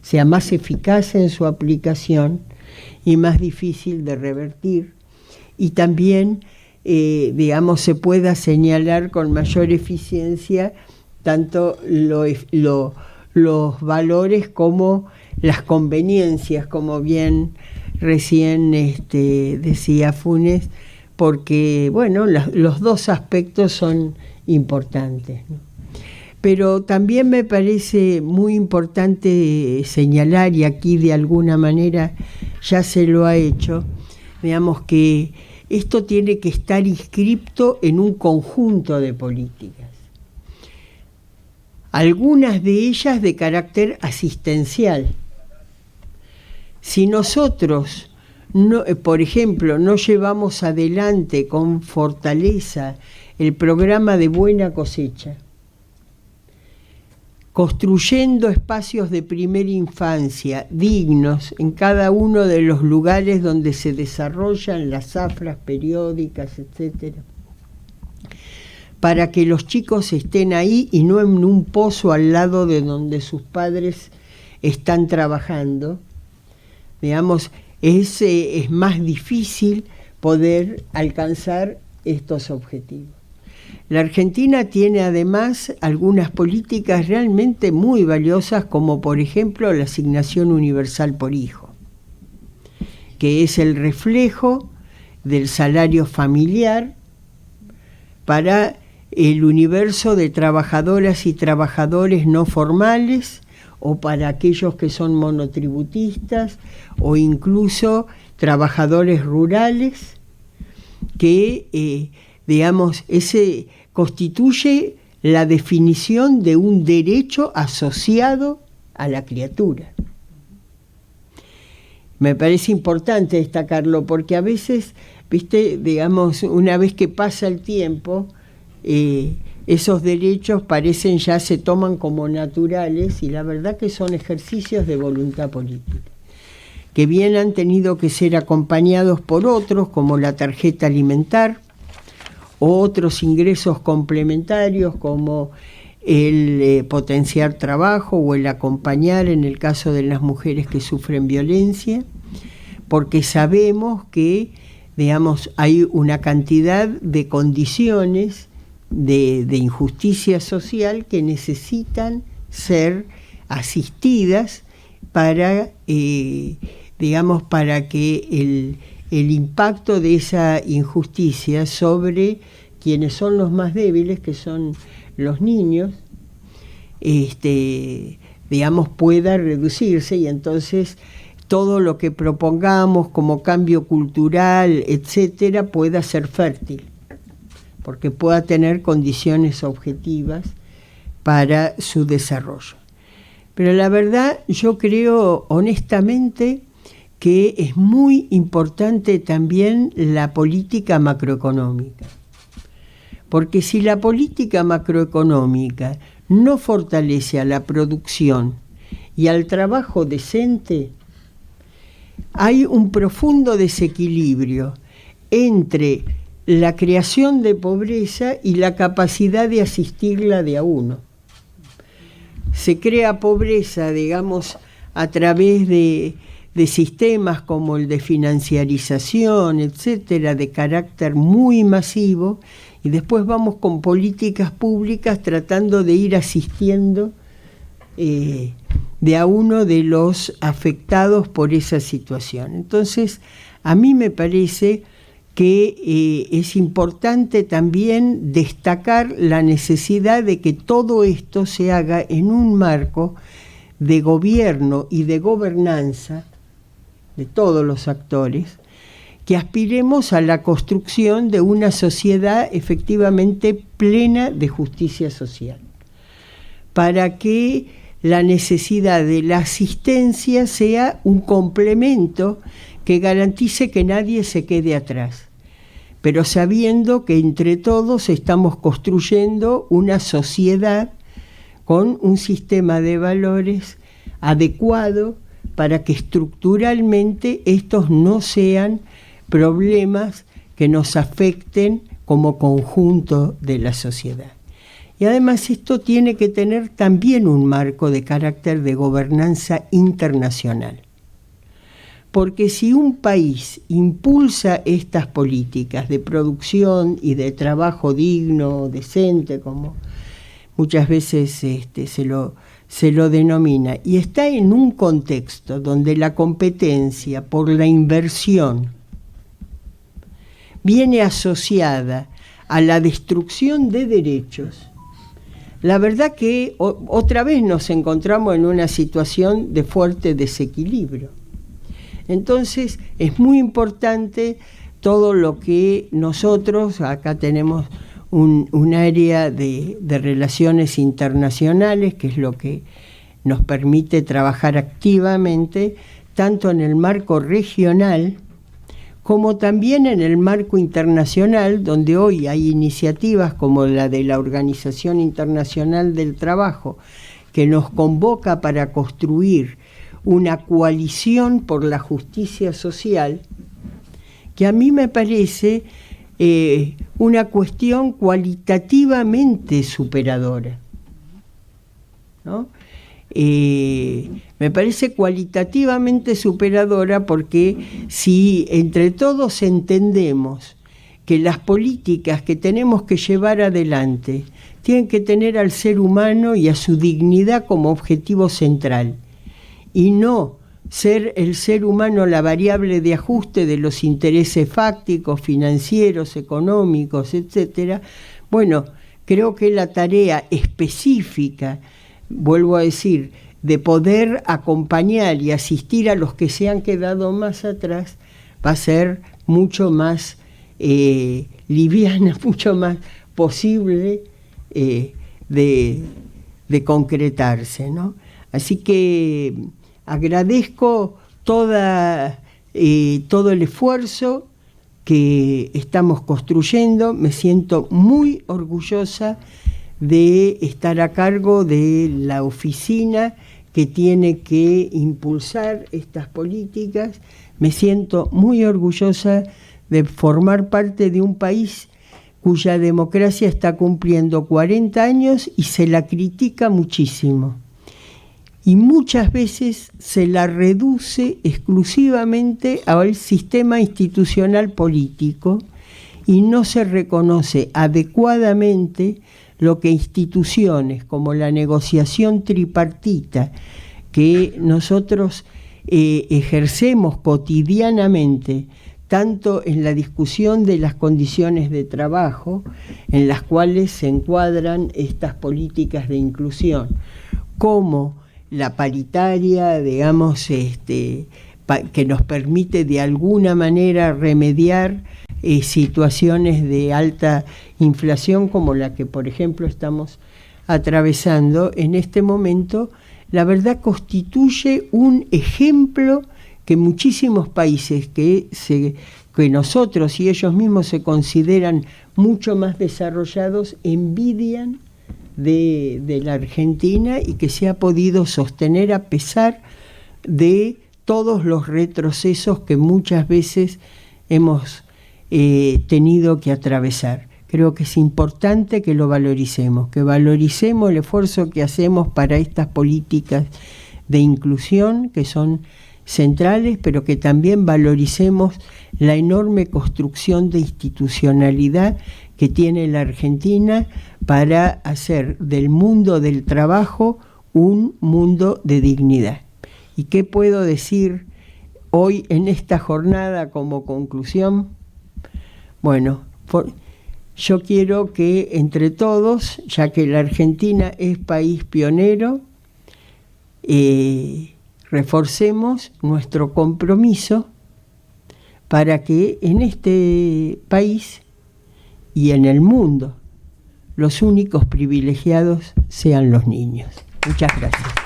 [SPEAKER 20] sea más eficaz en su aplicación y más difícil de revertir, y también, se pueda señalar con mayor eficiencia tanto los valores como las conveniencias, como bien recién decía Funes, porque los dos aspectos son importantes, ¿no? Pero también me parece muy importante señalar, y aquí de alguna manera ya se lo ha hecho, que esto tiene que estar inscripto en un conjunto de políticas. Algunas de ellas de carácter asistencial. Si nosotros, por ejemplo, no llevamos adelante con fortaleza el programa de buena cosecha, construyendo espacios de primera infancia dignos en cada uno de los lugares donde se desarrollan las zafras periódicas, etcétera, para que los chicos estén ahí y no en un pozo al lado de donde sus padres están trabajando, digamos, es más difícil poder alcanzar estos objetivos. La Argentina tiene además algunas políticas realmente muy valiosas, como por ejemplo la asignación universal por hijo, que es el reflejo del salario familiar para el universo de trabajadoras y trabajadores no formales, o para aquellos que son monotributistas, o incluso trabajadores rurales, que, digamos, ese constituye la definición de un derecho asociado a la criatura. Me parece importante destacarlo, porque a veces, viste, digamos, una vez que pasa el tiempo, esos derechos parecen ya se toman como naturales, y la verdad que son ejercicios de voluntad política, que bien han tenido que ser acompañados por otros, como la tarjeta alimentar, o otros ingresos complementarios, como el potenciar trabajo o el acompañar en el caso de las mujeres que sufren violencia, porque sabemos que, digamos, hay una cantidad de condiciones de injusticia social que necesitan ser asistidas para, digamos, para que el impacto de esa injusticia sobre quienes son los más débiles, que son los niños, digamos, pueda reducirse, y entonces todo lo que propongamos como cambio cultural, etcétera, pueda ser fértil, porque pueda tener condiciones objetivas para su desarrollo. Pero la verdad, yo creo honestamente que es muy importante también la política macroeconómica, porque si la política macroeconómica no fortalece a la producción y al trabajo decente, hay un profundo desequilibrio entre la creación de pobreza y la capacidad de asistirla de a uno. Se crea pobreza, digamos, a través de sistemas como el de financiarización, etcétera, de carácter muy masivo, y después vamos con políticas públicas tratando de ir asistiendo de a uno de los afectados por esa situación. Entonces, a mí me parece que es importante también destacar la necesidad de que todo esto se haga en un marco de gobierno y de gobernanza de todos los actores, que aspiremos a la construcción de una sociedad efectivamente plena de justicia social, para que la necesidad de la asistencia sea un complemento que garantice que nadie se quede atrás, pero sabiendo que entre todos estamos construyendo una sociedad con un sistema de valores adecuado para que estructuralmente estos no sean problemas que nos afecten como conjunto de la sociedad. Y además esto tiene que tener también un marco de carácter de gobernanza internacional. Porque si un país impulsa estas políticas de producción y de trabajo digno, decente, como muchas veces se lo denomina, y está en un contexto donde la competencia por la inversión viene asociada a la destrucción de derechos, la verdad que otra vez nos encontramos en una situación de fuerte desequilibrio. Entonces es muy importante todo lo que nosotros, acá tenemos un área de relaciones internacionales, que es lo que nos permite trabajar activamente, tanto en el marco regional como también en el marco internacional, donde hoy hay iniciativas como la de la Organización Internacional del Trabajo, que nos convoca para construir una coalición por la justicia social, que a mí me parece una cuestión cualitativamente superadora, ¿no? Me parece cualitativamente superadora porque si entre todos entendemos que las políticas que tenemos que llevar adelante tienen que tener al ser humano y a su dignidad como objetivo central y no ser el ser humano la variable de ajuste de los intereses fácticos, financieros, económicos, etcétera, bueno, creo que la tarea específica, vuelvo a decir, de poder acompañar y asistir a los que se han quedado más atrás, va a ser mucho más liviana, mucho más posible de concretarse, ¿no? Así que agradezco todo el esfuerzo que estamos construyendo, me siento muy orgullosa de estar a cargo de la oficina que tiene que impulsar estas políticas, me siento muy orgullosa de formar parte de un país cuya democracia está cumpliendo 40 años y se la critica muchísimo. Y muchas veces se la reduce exclusivamente al sistema institucional político y no se reconoce adecuadamente lo que instituciones como la negociación tripartita que nosotros ejercemos cotidianamente, tanto en la discusión de las condiciones de trabajo en las cuales se encuadran estas políticas de inclusión, como la paritaria, digamos, que nos permite de alguna manera remediar situaciones de alta inflación como la que, por ejemplo, estamos atravesando en este momento, la verdad constituye un ejemplo que muchísimos países que nosotros y ellos mismos se consideran mucho más desarrollados envidian de la Argentina y que se ha podido sostener a pesar de todos los retrocesos que muchas veces hemos tenido que atravesar. Creo que es importante que lo valoricemos, que valoricemos el esfuerzo que hacemos para estas políticas de inclusión que son centrales, pero que también valoricemos la enorme construcción de institucionalidad que tiene la Argentina para hacer del mundo del trabajo un mundo de dignidad. ¿Y qué puedo decir hoy en esta jornada como conclusión? Bueno, yo quiero que entre todos, ya que la Argentina es país pionero, reforcemos nuestro compromiso para que en este país y en el mundo los únicos privilegiados sean los niños. Muchas gracias.